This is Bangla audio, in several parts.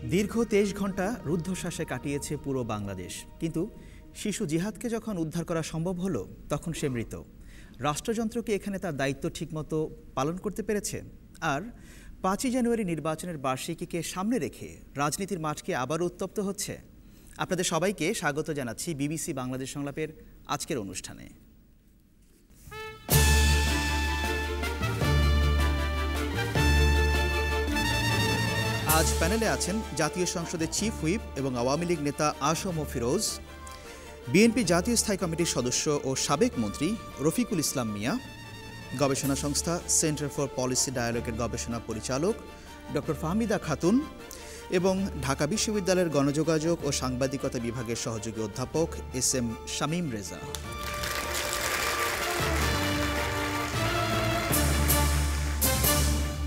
দীর্ঘ ২৩ ঘন্টা রুদ্ধশ্বাসে কাটিয়েছে পুরো বাংলাদেশ, কিন্তু শিশু জিহাদকে যখন উদ্ধার করা সম্ভব হলো তখন সে মৃত। রাষ্ট্রযন্ত্র কি এখানে তার দায়িত্ব ঠিকমতো পালন করতে পেরেছে? আর ৫ই জানুয়ারি নির্বাচনের বার্ষিকীকে সামনে রেখে রাজনীতির মাঠ কি আবারও উত্তপ্ত হচ্ছে? আপনাদের সবাইকে স্বাগত জানাচ্ছি বিবিসি বাংলাদেশ সংলাপের আজকের অনুষ্ঠানে। আজ প্যানেলে আছেন জাতীয় সংসদের চিফ হুইপ এবং আওয়ামী লীগ নেতা আসম ও ফিরোজ, বিএনপি জাতীয় স্থায়ী কমিটির সদস্য ও সাবেক মন্ত্রী রফিকুল ইসলাম মিয়া, গবেষণা সংস্থা সেন্টার ফর পলিসি ডায়ালগের গবেষণা পরিচালক ডক্টর ফাহমিদা খাতুন এবং ঢাকা বিশ্ববিদ্যালয়ের গণযোগাযোগ ও সাংবাদিকতা বিভাগের সহযোগী অধ্যাপক এস.এম. শামীম রেজা।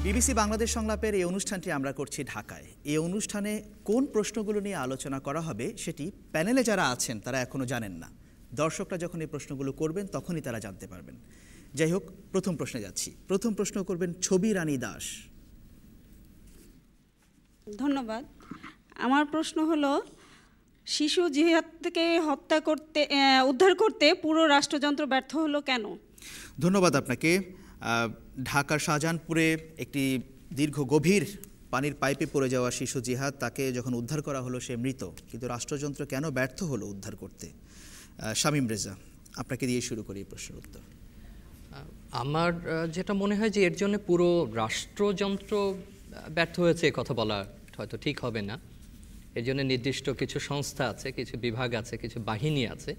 বিবিসি বাংলাদেশ সংলাপের এই অনুষ্ঠানটি আমরা করছি ঢাকায়। এই অনুষ্ঠানে কোন প্রশ্নগুলো নিয়ে আলোচনা করা হবে সেটি প্যানেলে যারা আছেন তারা এখনও জানেন না। দর্শকরা যখন এই প্রশ্নগুলো করবেন তখনই তারা জানতে পারবেন। যাই হোক, প্রথম প্রশ্নে যাচ্ছি। প্রথম প্রশ্ন করবেন ছবি রানী দাস। ধন্যবাদ। আমার প্রশ্ন হলো, শিশু জিহাদ থেকে উদ্ধার করতে পুরো রাষ্ট্রযন্ত্র ব্যর্থ হলো কেন? ধন্যবাদ আপনাকে। ঢাকার শাহজাহানপুরে একটি দীর্ঘ গভীর পানির পাইপে পড়ে যাওয়া শিশু জিহাদ, তাকে যখন উদ্ধার করা হলো সে মৃত, কিন্তু রাষ্ট্রযন্ত্র কেন ব্যর্থ হলো উদ্ধার করতে? শামীম রেজা, আপনাকে দিয়ে শুরু করি এই প্রশ্নের উত্তর। আমার যেটা মনে হয় যে এর জন্য পুরো রাষ্ট্রযন্ত্র ব্যর্থ হয়েছে কথা বলা হয়তো ঠিক হবে না। এর জন্য নির্দিষ্ট কিছু সংস্থা আছে, কিছু বিভাগ আছে, কিছু বাহিনী আছে।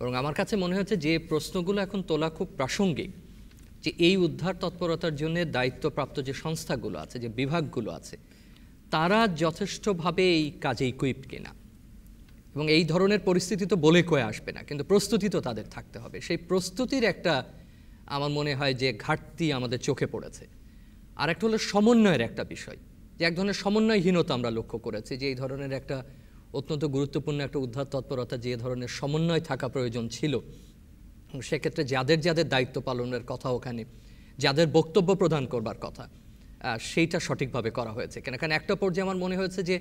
এবং আমার কাছে মনে হচ্ছে যে প্রশ্নগুলো এখন তোলা খুব প্রাসঙ্গিক, যে এই উদ্ধার তৎপরতার জন্য দায়িত্বপ্রাপ্ত যে সংস্থাগুলো আছে, যে বিভাগগুলো আছে, তারা যথেষ্টভাবে এই কাজে ইকুইপড কিনা। এবং এই ধরনের পরিস্থিতি তো বলে কয়ে আসবে না, কিন্তু প্রস্তুতি তো তাদের থাকতে হবে। সেই প্রস্তুতির একটা আমার মনে হয় যে ঘাটতি আমাদের চোখে পড়েছে। আর একটা হলো সমন্বয়ের একটা বিষয়, যে এক ধরনের সমন্বয়হীনতা আমরা লক্ষ্য করেছি, যে এই ধরনের একটা অত্যন্ত গুরুত্বপূর্ণ একটা উদ্ধার তৎপরতা যে ধরনের সমন্বয় থাকা প্রয়োজন ছিল, সেক্ষেত্রে যাদের যাদের দায়িত্ব পালনের কথা, ওখানে যাদের বক্তব্য প্রদান করবার কথা, সেইটা সঠিকভাবে করা হয়েছে কেন। কারণ একটা পর্যায়ে আমার মনে হয়েছে যে,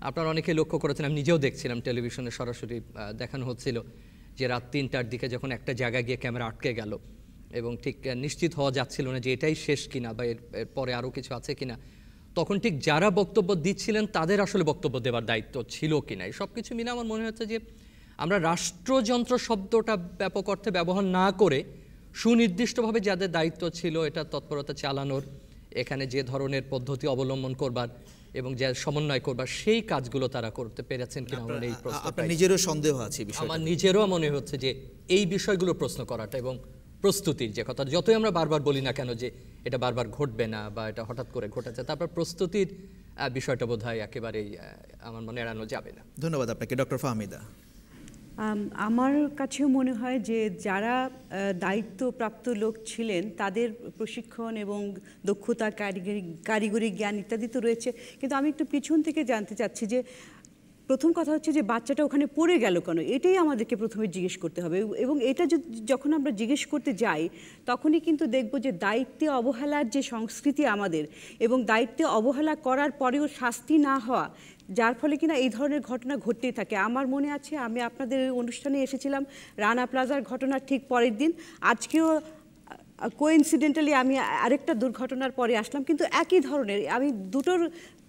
আপনারা অনেকে লক্ষ্য করেছেন, আমি নিজেও দেখছিলাম, টেলিভিশনে সরাসরি দেখানো হচ্ছিল, যে রাত ৩টার দিকে যখন একটা জায়গায় গিয়ে ক্যামেরা আটকে গেল এবং ঠিক নিশ্চিত হওয়া যাচ্ছিল না যে এটাই শেষ কিনা বা এর পরে আরও কিছু আছে কিনা, তখন ঠিক যারা বক্তব্য দিচ্ছিলেন তাদের আসলে বক্তব্য দেওয়ার দায়িত্ব ছিল কিনা, এই সব কিছু মিলে আমার মনে হচ্ছে যে আমরা রাষ্ট্রযন্ত্র শব্দটা ব্যাপক অর্থে ব্যবহার না করে সুনির্দিষ্টভাবে যাদের দায়িত্ব ছিল এটা তৎপরতা চালানোর, এখানে যে ধরনের পদ্ধতি অবলম্বন করবার এবং যে সমন্বয় করবার, সেই কাজগুলো তারা করতে পেরেছেন কিনা আমার এই প্রশ্ন। আপনার নিজেরও সন্দেহ আছে? আমার নিজেরও মনে হচ্ছে যে এই বিষয়গুলো প্রশ্ন করাটা এবং প্রস্তুতির যে কথা, যতই আমরা বারবার বলি না কেন যে এটা বারবার ঘটবে না বা এটা হঠাৎ করে ঘটেছে, তারপর প্রস্তুতির বিষয়টা বোধহয় একেবারেই আমার মনে এড়ানো যাবে না। ধন্যবাদ আপনাকে। ডক্টর ফাহমিদা। আমার কাছেও মনে হয় যে যারা দায়িত্বপ্রাপ্ত লোক ছিলেন তাদের প্রশিক্ষণ এবং দক্ষতা, কারিগরি জ্ঞান ইত্যাদি তো রয়েছে, কিন্তু আমি একটু পিছন থেকে জানতে চাচ্ছি যে প্রথম কথা হচ্ছে যে বাচ্চাটা ওখানে পড়ে গেল কেন, এটাই আমাদেরকে প্রথমে জিজ্ঞেস করতে হবে। এবং এটা যখন আমরা জিজ্ঞেস করতে যাই তখনই কিন্তু দেখব যে দায়িত্বে অবহেলার যে সংস্কৃতি আমাদের, এবং দায়িত্বে অবহেলা করার পরেও শাস্তি না হওয়া, যার ফলে কিনা এই ধরনের ঘটনা ঘটতেই থাকে। আমার মনে আছে আমি আপনাদের অনুষ্ঠানে এসেছিলাম রানা প্লাজার ঘটনার ঠিক পরের দিন, আজকেও কোইন্সিডেন্টালি আমি আরেকটা দুর্ঘটনার পরে আসলাম, কিন্তু একই ধরনের। আমি দুটোর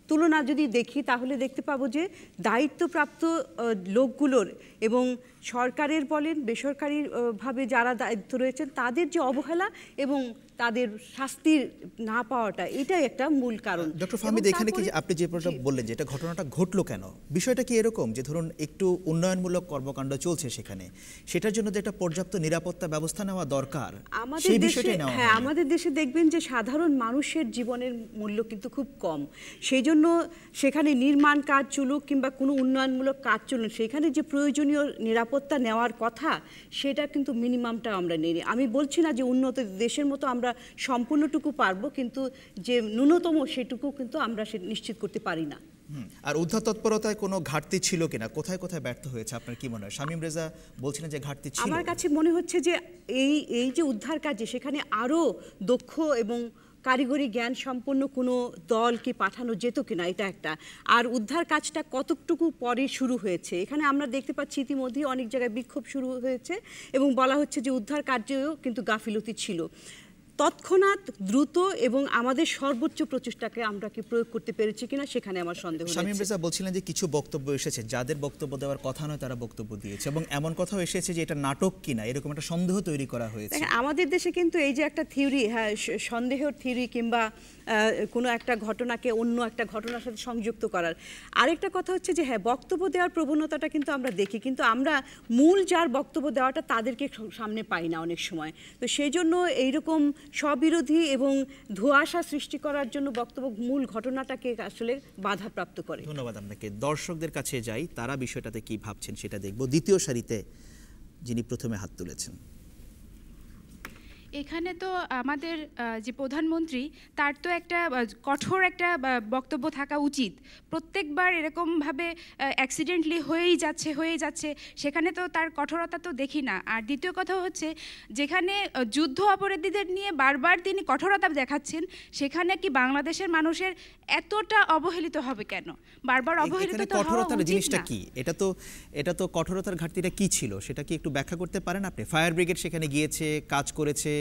তুলনা যদি দেখি তাহলে দেখতে পাবো যে দায়িত্বপ্রাপ্ত লোকগুলোর এবং সরকারের বলেন বেসরকারিভাবে যারা দায়িত্ব রয়েছেন তাদের যে অবহেলা এবং তাদের শাস্তি না পাওয়াটা, এটাই একটা মূল কারণ। ডক্টর ফাহমিদ, এখানে কি আপনি যে বললেন যে এটা ঘটনাটা ঘটলো কেন, বিষয়টা কি এরকম যে ধরুন একটু উন্নয়নমূলক কর্মকাণ্ড চলছে সেখানে, সেটার জন্য যে একটা পর্যাপ্ত নিরাপত্তা ব্যবস্থা নেওয়া দরকার, সেই বিষয়টাই নেওয়া? হ্যাঁ, আমাদের দেশে দেখবেন যে সাধারণ মানুষের জীবনের মূল্য কিন্তু খুব কম, সেই জন্য সেখানে নির্মাণ কাজ চলুক কিংবা কোনো উন্নয়নমূলক কাজ চলুক, সেখানে যে প্রয়োজনীয় নিরাপত্তা নেওয়ার কথা সেটা কিন্তু মিনিমামটা আমরা নেই। আমি বলছি না যে উন্নত দেশের মতো আমরা সম্পূর্ণটুকু পারবো, কিন্তু যে ন্যূনতম সেটুকু কিন্তু আমরা নিশ্চিত করতে পারি না। আর উদ্ধার তৎপরতায় কোনো ঘাটতি ছিল কিনা, কোথায় কোথায় ব্যর্থ হয়েছে আপনার কি মনে হয়? শামীম রেজা বলছিলেন যে ঘাটতি ছিল। আমার কাছে মনে হচ্ছে যে এই যে উদ্ধার কাজে সেখানে আরও দক্ষ এবং কারিগরি জ্ঞান সম্পন্ন কোনো দলকে পাঠানো যেত কিনা, এটা একটা। আর উদ্ধার কাজটা কতটুকু পরে শুরু হয়েছে, এখানে আমরা দেখতে পাচ্ছি ইতিমধ্যেই অনেক জায়গায় বিক্ষোভ শুরু হয়েছে এবং বলা হচ্ছে যে উদ্ধার কার্যেও কিন্তু গাফিলতি ছিল। তৎক্ষণাৎ দ্রুত এবং আমাদের সর্বোচ্চ প্রচেষ্টাকে আমরা কি প্রয়োগ করতে পেরেছি কিনা সেখানে আমার সন্দেহ রয়েছে। শামীম রেজা বলছিলেন যে কিছু বক্তব্য এসেছে, যাদের বক্তব্য দেওয়ার কথা নয় তারা বক্তব্য দিয়েছে, এবং এমন কথাও এসেছে যে এটা নাটক কিনা, এরকম একটা সন্দেহ তৈরি করা হয়েছে। দেখেন, আমাদের দেশে কিন্তু এই যে একটা থিওরি, হ্যাঁ, সন্দেহের থিওরি কিংবা কোনো একটা ঘটনাকে অন্য একটা ঘটনার সাথে সংযুক্ত করার, আরেকটা কথা হচ্ছে যে হ্যাঁ, বক্তব্য দেওয়ার প্রবণতাটা কিন্তু আমরা দেখি, কিন্তু আমরা মূল যার বক্তব্য দেওয়াটা তাদেরকে সামনে পাই না অনেক সময়। তো সেই জন্য এইরকম স্ববিরোধী এবং ধোঁয়াশা সৃষ্টি করার জন্য বক্তব্য মূল ঘটনাটাকে আসলে বাধাপ্রাপ্ত করে। ধন্যবাদ আপনাকে। দর্শকদের কাছে যাই, তারা বিষয়টাতে কি ভাবছেন সেটা দেখব। দ্বিতীয় সারিতে যিনি প্রথমে হাত তুলেছেন। এখানে তো আমাদের যে প্রধানমন্ত্রী, তার তো একটা কঠোর একটা বক্তব্য থাকা উচিত। প্রত্যেকবার এরকমভাবে অ্যাক্সিডেন্টলি হয়েই যাচ্ছে, সেখানে তো তার কঠোরতা তো দেখি না। আর দ্বিতীয় কথা হচ্ছে, যেখানে যুদ্ধ অপরাধীদের নিয়ে বারবার তিনি কঠোরতা দেখাচ্ছেন, সেখানে কি বাংলাদেশের মানুষের এতটা অবহেলিত হবে কেন? বারবার অবহেলিত তো হওয়া কঠোরতার উচিত জিনিসটা না। কি? এটা তো কঠোরতার ঘাটতিটা কি ছিল সেটা কি একটু ব্যাখ্যা করতে পারেন আপনি? ফায়ার ব্রিগেড সেখানে গিয়েছে, কাজ করেছে,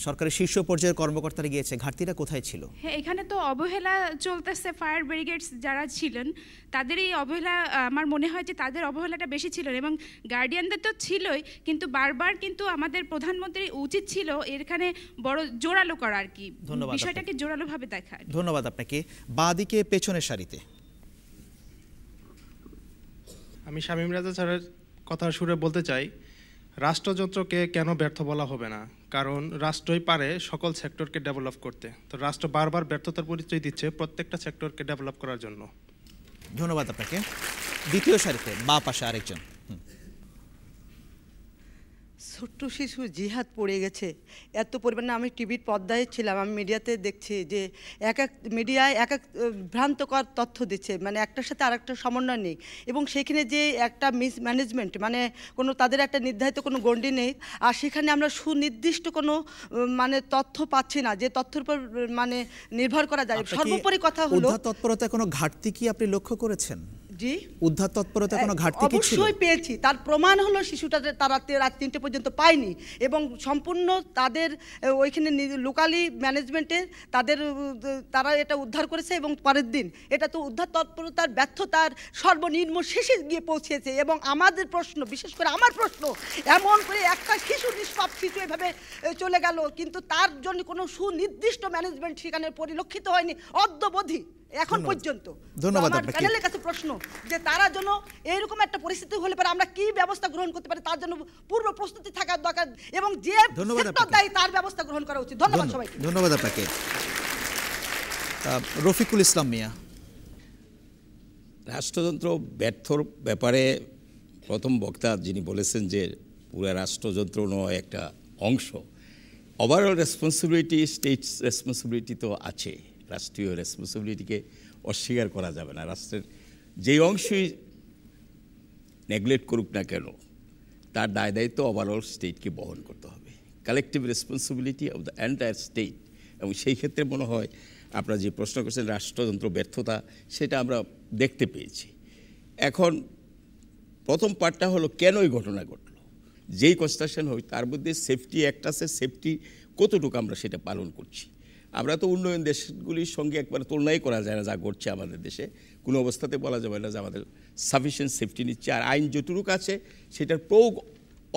সরকারের শীর্ষ পর্যায়ের কর্মকর্তারা গিয়েছে, ঘাটতিটা কোথায় ছিল? হ্যাঁ, এখানে তো অবহেলা চলতেছে। ফায়ার ব্রিগেডস যারা ছিলেন তাদেরই অবহেলা, আমার মনে হয় যে তাদের অবহেলাটা বেশি ছিল, এবং গার্ডিয়ানদের তো ছিলই, কিন্তু বারবার কিন্তু আমাদের প্রধানমন্ত্রী উচিত ছিল এখানে বড় জোরালো করা আর কি, বিষয়টাকে জোরালোভাবে দেখা। ধন্যবাদ আপনাকে। বাঁদিকে পেছনের সারিতে আমি শামীম রেজা স্যারের কথা সুরে বলতে চাই, রাষ্ট্রযন্ত্রকে কেন ব্যর্থ বলা হবে না? কারণ রাষ্ট্রই পারে সকল সেক্টরকে ডেভেলপ করতে। তো রাষ্ট্র বারবার ব্যর্থতার পরিচয় দিচ্ছে প্রত্যেকটা সেক্টরকে ডেভেলপ করার জন্য। ধন্যবাদ আপনাকে। দ্বিতীয় সারিতে বাঁ পাশে আরেকজন। ছোট্ট শিশু জিহাদ পড়ে গেছে এত পরিমাণে। আমি টিভির পর্দায় ছিলাম, আমি মিডিয়াতে দেখছি যে এক মিডিয়ায় এক ভ্রান্তকর তথ্য দিচ্ছে, মানে একটার সাথে আরেকটা সমন্বয় নেই, এবং সেখানে যে একটা মিসম্যানেজমেন্ট, মানে কোনো তাদের একটা নির্ধারিত কোনো গণ্ডি নেই, আর সেখানে আমরা সুনির্দিষ্ট কোনো মানে তথ্য পাচ্ছি না যে তথ্যের উপর মানে নির্ভর করা যায়। সর্বোপরি কথা হলো, উদ্ধার তৎপরতা কোনো ঘাটতি কি আপনি লক্ষ্য করেছেন? জি, উদ্ধার তৎপরতা কোনো ঘাটতি কি ছিল? অবশ্যই পেয়েছি। তার প্রমাণ হলো শিশুটা তারা রাত 3টে পর্যন্ত পায়নি, এবং সম্পূর্ণ তাদের ওইখানে লোকালি ম্যানেজমেন্টে তারা এটা উদ্ধার করেছে, এবং পরের দিন এটা তো উদ্ধার তৎপরতার ব্যর্থতার সর্বনিম্ন শেষে গিয়ে পৌঁছেছে। এবং আমাদের প্রশ্ন, বিশেষ করে আমার প্রশ্ন, এমন করে একটা শিশু, নিষ্পাপ শিশু এভাবে চলে গেল, কিন্তু তার জন্য কোনো সুনির্দিষ্ট ম্যানেজমেন্ট সেখানে পরিলক্ষিত হয়নি অদ্যাবধি এখন পর্যন্ত। ধন্যবাদ আমার আপনাকে। প্যানেলের কাছে প্রশ্ন যে তারা যেন এইরকম একটা পরিস্থিতি হলে পরে আমরা কি ব্যবস্থা গ্রহণ করতে পারি, তার জন্য পূর্ব প্রস্তুতি থাকার দরকার, এবং যে সেক্টর দায়ী তার ব্যবস্থা গ্রহণ করা উচিত। ধন্যবাদ সবাইকে। ধন্যবাদ আপনাকে। রফিকুল ইসলাম মিয়া। রাষ্ট্রযন্ত্র ব্যর্থর ব্যাপারে প্রথম বক্তা যিনি বলেছেন যে পুরো রাষ্ট্রযন্ত্র নয় একটা অংশ, ওভারঅল রেসপন্সিবিলিটি, স্টেটস রেসপন্সিবিলিটি তো আছে, রাষ্ট্রীয় রেসপন্সিবিলিটিকে অস্বীকার করা যাবে না। রাষ্ট্রের যেই অংশই নেগলেক্ট করুক না কেন, তার দায় দায়িত্ব ওভারঅল স্টেটকে বহন করতে হবে, collective responsibility of the entire state. এবং সেই ক্ষেত্রে মনে হয় আপনারা যে প্রশ্ন করছেন রাষ্ট্রযন্ত্র ব্যর্থতা, সেটা আমরা দেখতে পেয়েছি। এখন প্রথম পার্টটা হলো কেন এই ঘটনা ঘটলো। যেই কনস্ট্রাকশন হয় তার মধ্যে সেফটি অ্যাক্ট আছে, সেফটি কতটুকু আমরা সেটা পালন করছি। আমরা তো উন্নয়ন দেশগুলির সঙ্গে একবারে তুলনাই করা যায় না যা ঘটছে আমাদের দেশে, কোনো অবস্থাতে বলা যাবে না যে আমাদের সাফিসিয়েন্ট সেফটি নিচ্ছে। আর আইন যতটুকু আছে সেটার প্রয়োগ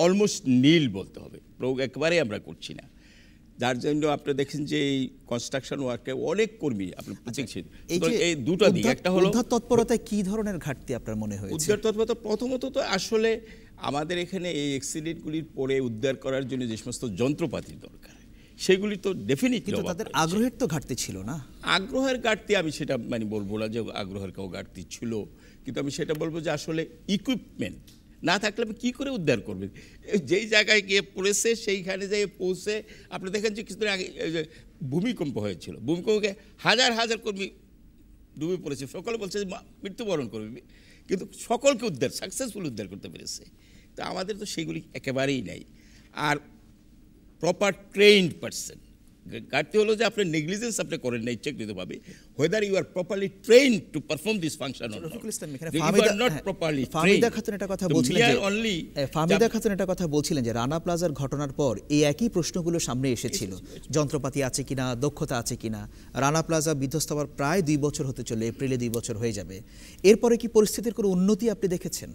অলমোস্ট নীল বলতে হবে, প্রয়োগ একবারেই আমরা করছি না। যার জন্য আপনি দেখেন যে এই কনস্ট্রাকশন ওয়ার্কে অনেক কর্মী আপনি দেখছেন। এই দুটো দিক, একটা হলো উদ্ধার তৎপরতায় কি ধরনের ঘাটতি আপনার মনে হয়েছে? উদ্ধার তৎপরতা প্রথমত তো আসলে আমাদের এখানে এই অ্যাক্সিডেন্টগুলির পরে উদ্ধার করার জন্য যে সমস্ত যন্ত্রপাতি দরকার সেগুলি তো ডেফিনিটলি তাদের আগ্রহের তো ঘাটতি ছিল না। আগ্রহের ঘাটতি আমি সেটা মানে বলবো না যে আগ্রহের কেউ ঘাটতি ছিল, কিন্তু আমি সেটা বলবো যে আসলে ইকুইপমেন্ট না থাকলে আপনি কী করে উদ্ধার করবেন? যেই জায়গায় গিয়ে পড়েছে সেইখানে যেয়ে পৌঁছে আপনি দেখেন যে কিছুদিন আগে ভূমিকম্প হয়েছিল, ভূমিকম্পে হাজার হাজার কর্মী ডুবে পড়েছে, সকলে বলছে যে মৃত্যুবরণ করবে, কিন্তু সকলকে উদ্ধার সাকসেসফুল উদ্ধার করতে পেরেছে। তো আমাদের তো সেগুলি একেবারেই নাই। আর প্রপার ট্রেইনড পারসন ঘাটতি হলো যে আপনার নেগলিজেন্স আপনি করেন না ইচ্ছাকৃতভাবে, whether you are properly trained to perform this function or not. Rafiqul Islam, এখানে You Fahmida are not properly Fahmida trained. Khatun এটা কথা The বলছিলেন যে mere only ফাহমিদা খাতুন এটা কথা বলছিলেন যে রানা প্লাজার ঘটনার পর এই একই প্রশ্নগুলো সামনে এসেছিল, যন্ত্রপাতি আছে কিনা, দক্ষতা আছে কিনা। রানা প্লাজা বিধ্বস্ত হওয়ার প্রায় 2 বছর হতে চলে, এপ্রিলে 2 বছর হয়ে যাবে। এরপরে কি পরিস্থিতির কোনো উন্নতি আপনি দেখেছেন?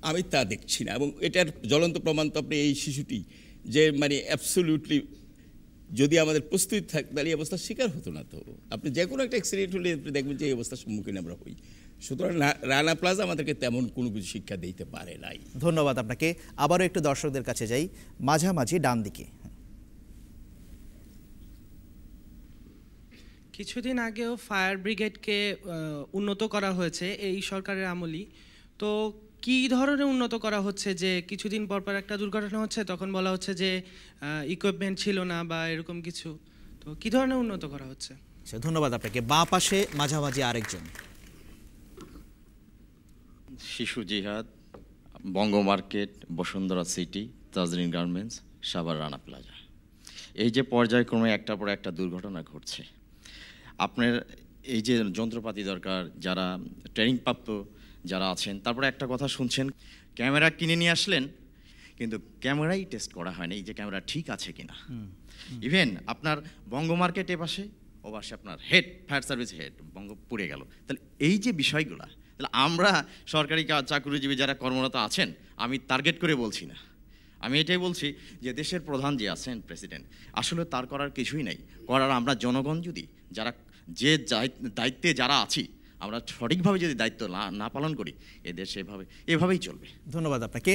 আমি তা দেখছি না, এবং এটার জ্বলন্ত প্রমাণ তো আপনি এই শিশুটি যে মানে অ্যাবসলিউটলি যদি আমাদের প্রস্তুতি থাকতো তাহলে এই অবস্থার শিকার হতো না। তো আপনি যে কোনো একটা অ্যাক্সিডেন্ট হলে আপনি দেখবেন যে এই অবস্থার সম্মুখীন আমরা হই। সুতরাং রানা প্লাজা আমাদেরকে তেমন কোনো কিছু শিক্ষা দিতে পারে নাই। ধন্যবাদ আপনাকে। আবারও একটু দর্শকদের কাছে যাই, মাঝামাঝি ডান দিকে। কিছুদিন আগেও ফায়ার ব্রিগেডকে উন্নত করা হয়েছে এই সরকারের আমলই। তো কি ধরনের উন্নত করা হচ্ছে যে কিছুদিন পর পর একটা দুর্ঘটনা হচ্ছে তখন বলা হচ্ছে যে ইকুইপমেন্ট ছিল না বা এরকম কিছু, তো কি ধরনের উন্নত করা হচ্ছে? ধন্যবাদ আপনাকে। বাঁ পাশে মাঝামাঝি আরেকজন। শিশু জিহাদ, Banga market, Bashundhara City, Tazreen garments, Savar Rana Plaza, এই যে পর্যায়ক্রমে একটার পর একটা দুর্ঘটনা ঘটছে, আপনার এই যে যন্ত্রপাতি দরকার, যারা ট্রেনিং প্রাপ্ত যারা আছেন, তারপরে একটা কথা শুনছেন ক্যামেরা কিনে নিয়ে আসলেন কিন্তু ক্যামেরাই টেস্ট করা হয়নি এই যে ক্যামেরা ঠিক আছে কিনা। ইভেন আপনার বঙ্গ মার্কেট এ পাশে ও পাশে আপনার হেড ফায়ার সার্ভিস হেড বঙ্গ পুড়ে গেল। তাহলে এই যে বিষয়গুলা, তাহলে আমরা সরকারি চাকরিজীবী যারা কর্মরত আছেন, আমি টার্গেট করে বলছি না, আমি এটাই বলছি যে দেশের প্রধান যে আছেন প্রেসিডেন্ট, আসলে তার করার কিছুই নেই। করার আমরা জনগণ যদি যারা যে দায়িত্বে যারা আছি, আমরা সঠিকভাবে যদি দায়িত্ব না পালন করি, এদেশ এভাবেই চলবে। ধন্যবাদ আপনাকে।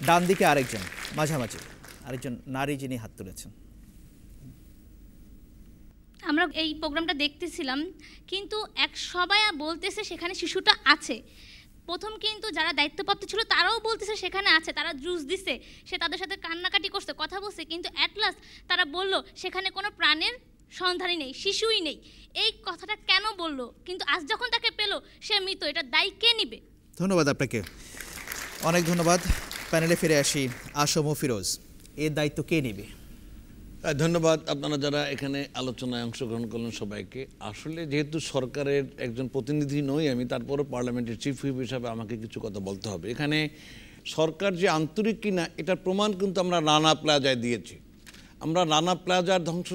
ডান দিকে আরেকজন, মাঝামাঝি আরেকজন নারী যিনি হাত তুলেছেন। আমরা এই প্রোগ্রামটা দেখতেছিলাম, কিন্তু সবাই বলতেছে সেখানে শিশুটা আছে। প্রথম কিন্তু যারা দায়িত্বপ্রাপ্ত ছিল তারাও বলতেছে সেখানে আছে, তারা জুস দিছে, সে তাদের সাথে কান্নাকাটি করছে, কথা বলছে, কিন্তু অ্যাট লাস্ট তারা বলল সেখানে কোনো প্রাণের সন্ধানই নেই, শিশুই নেই। এই কথাটা কেন বললো? কিন্তু আজ যখন তাকে পেল সে মৃত, এটা দায়ী কে নিবে? ধন্যবাদ আপনাকে, অনেক ধন্যবাদ। প্যানেলে ফিরে আসি, আসম ও ফিরোজ, এর দায়িত্ব কে নেবে? ধন্যবাদ আপনারা যারা এখানে আলোচনায় অংশগ্রহণ করলেন সবাইকে। আসলে যেহেতু সরকারের একজন প্রতিনিধি নই আমি, তারপরও পার্লামেন্টের চিফ হুইপ হিসাবে আমাকে কিছু কথা বলতে হবে। এখানে সরকার যে আন্তরিক কিনা এটার প্রমাণ কিন্তু আমরা রানা প্লাজায় দিয়েছি। আমরা রানা প্লাজার ধ্বংস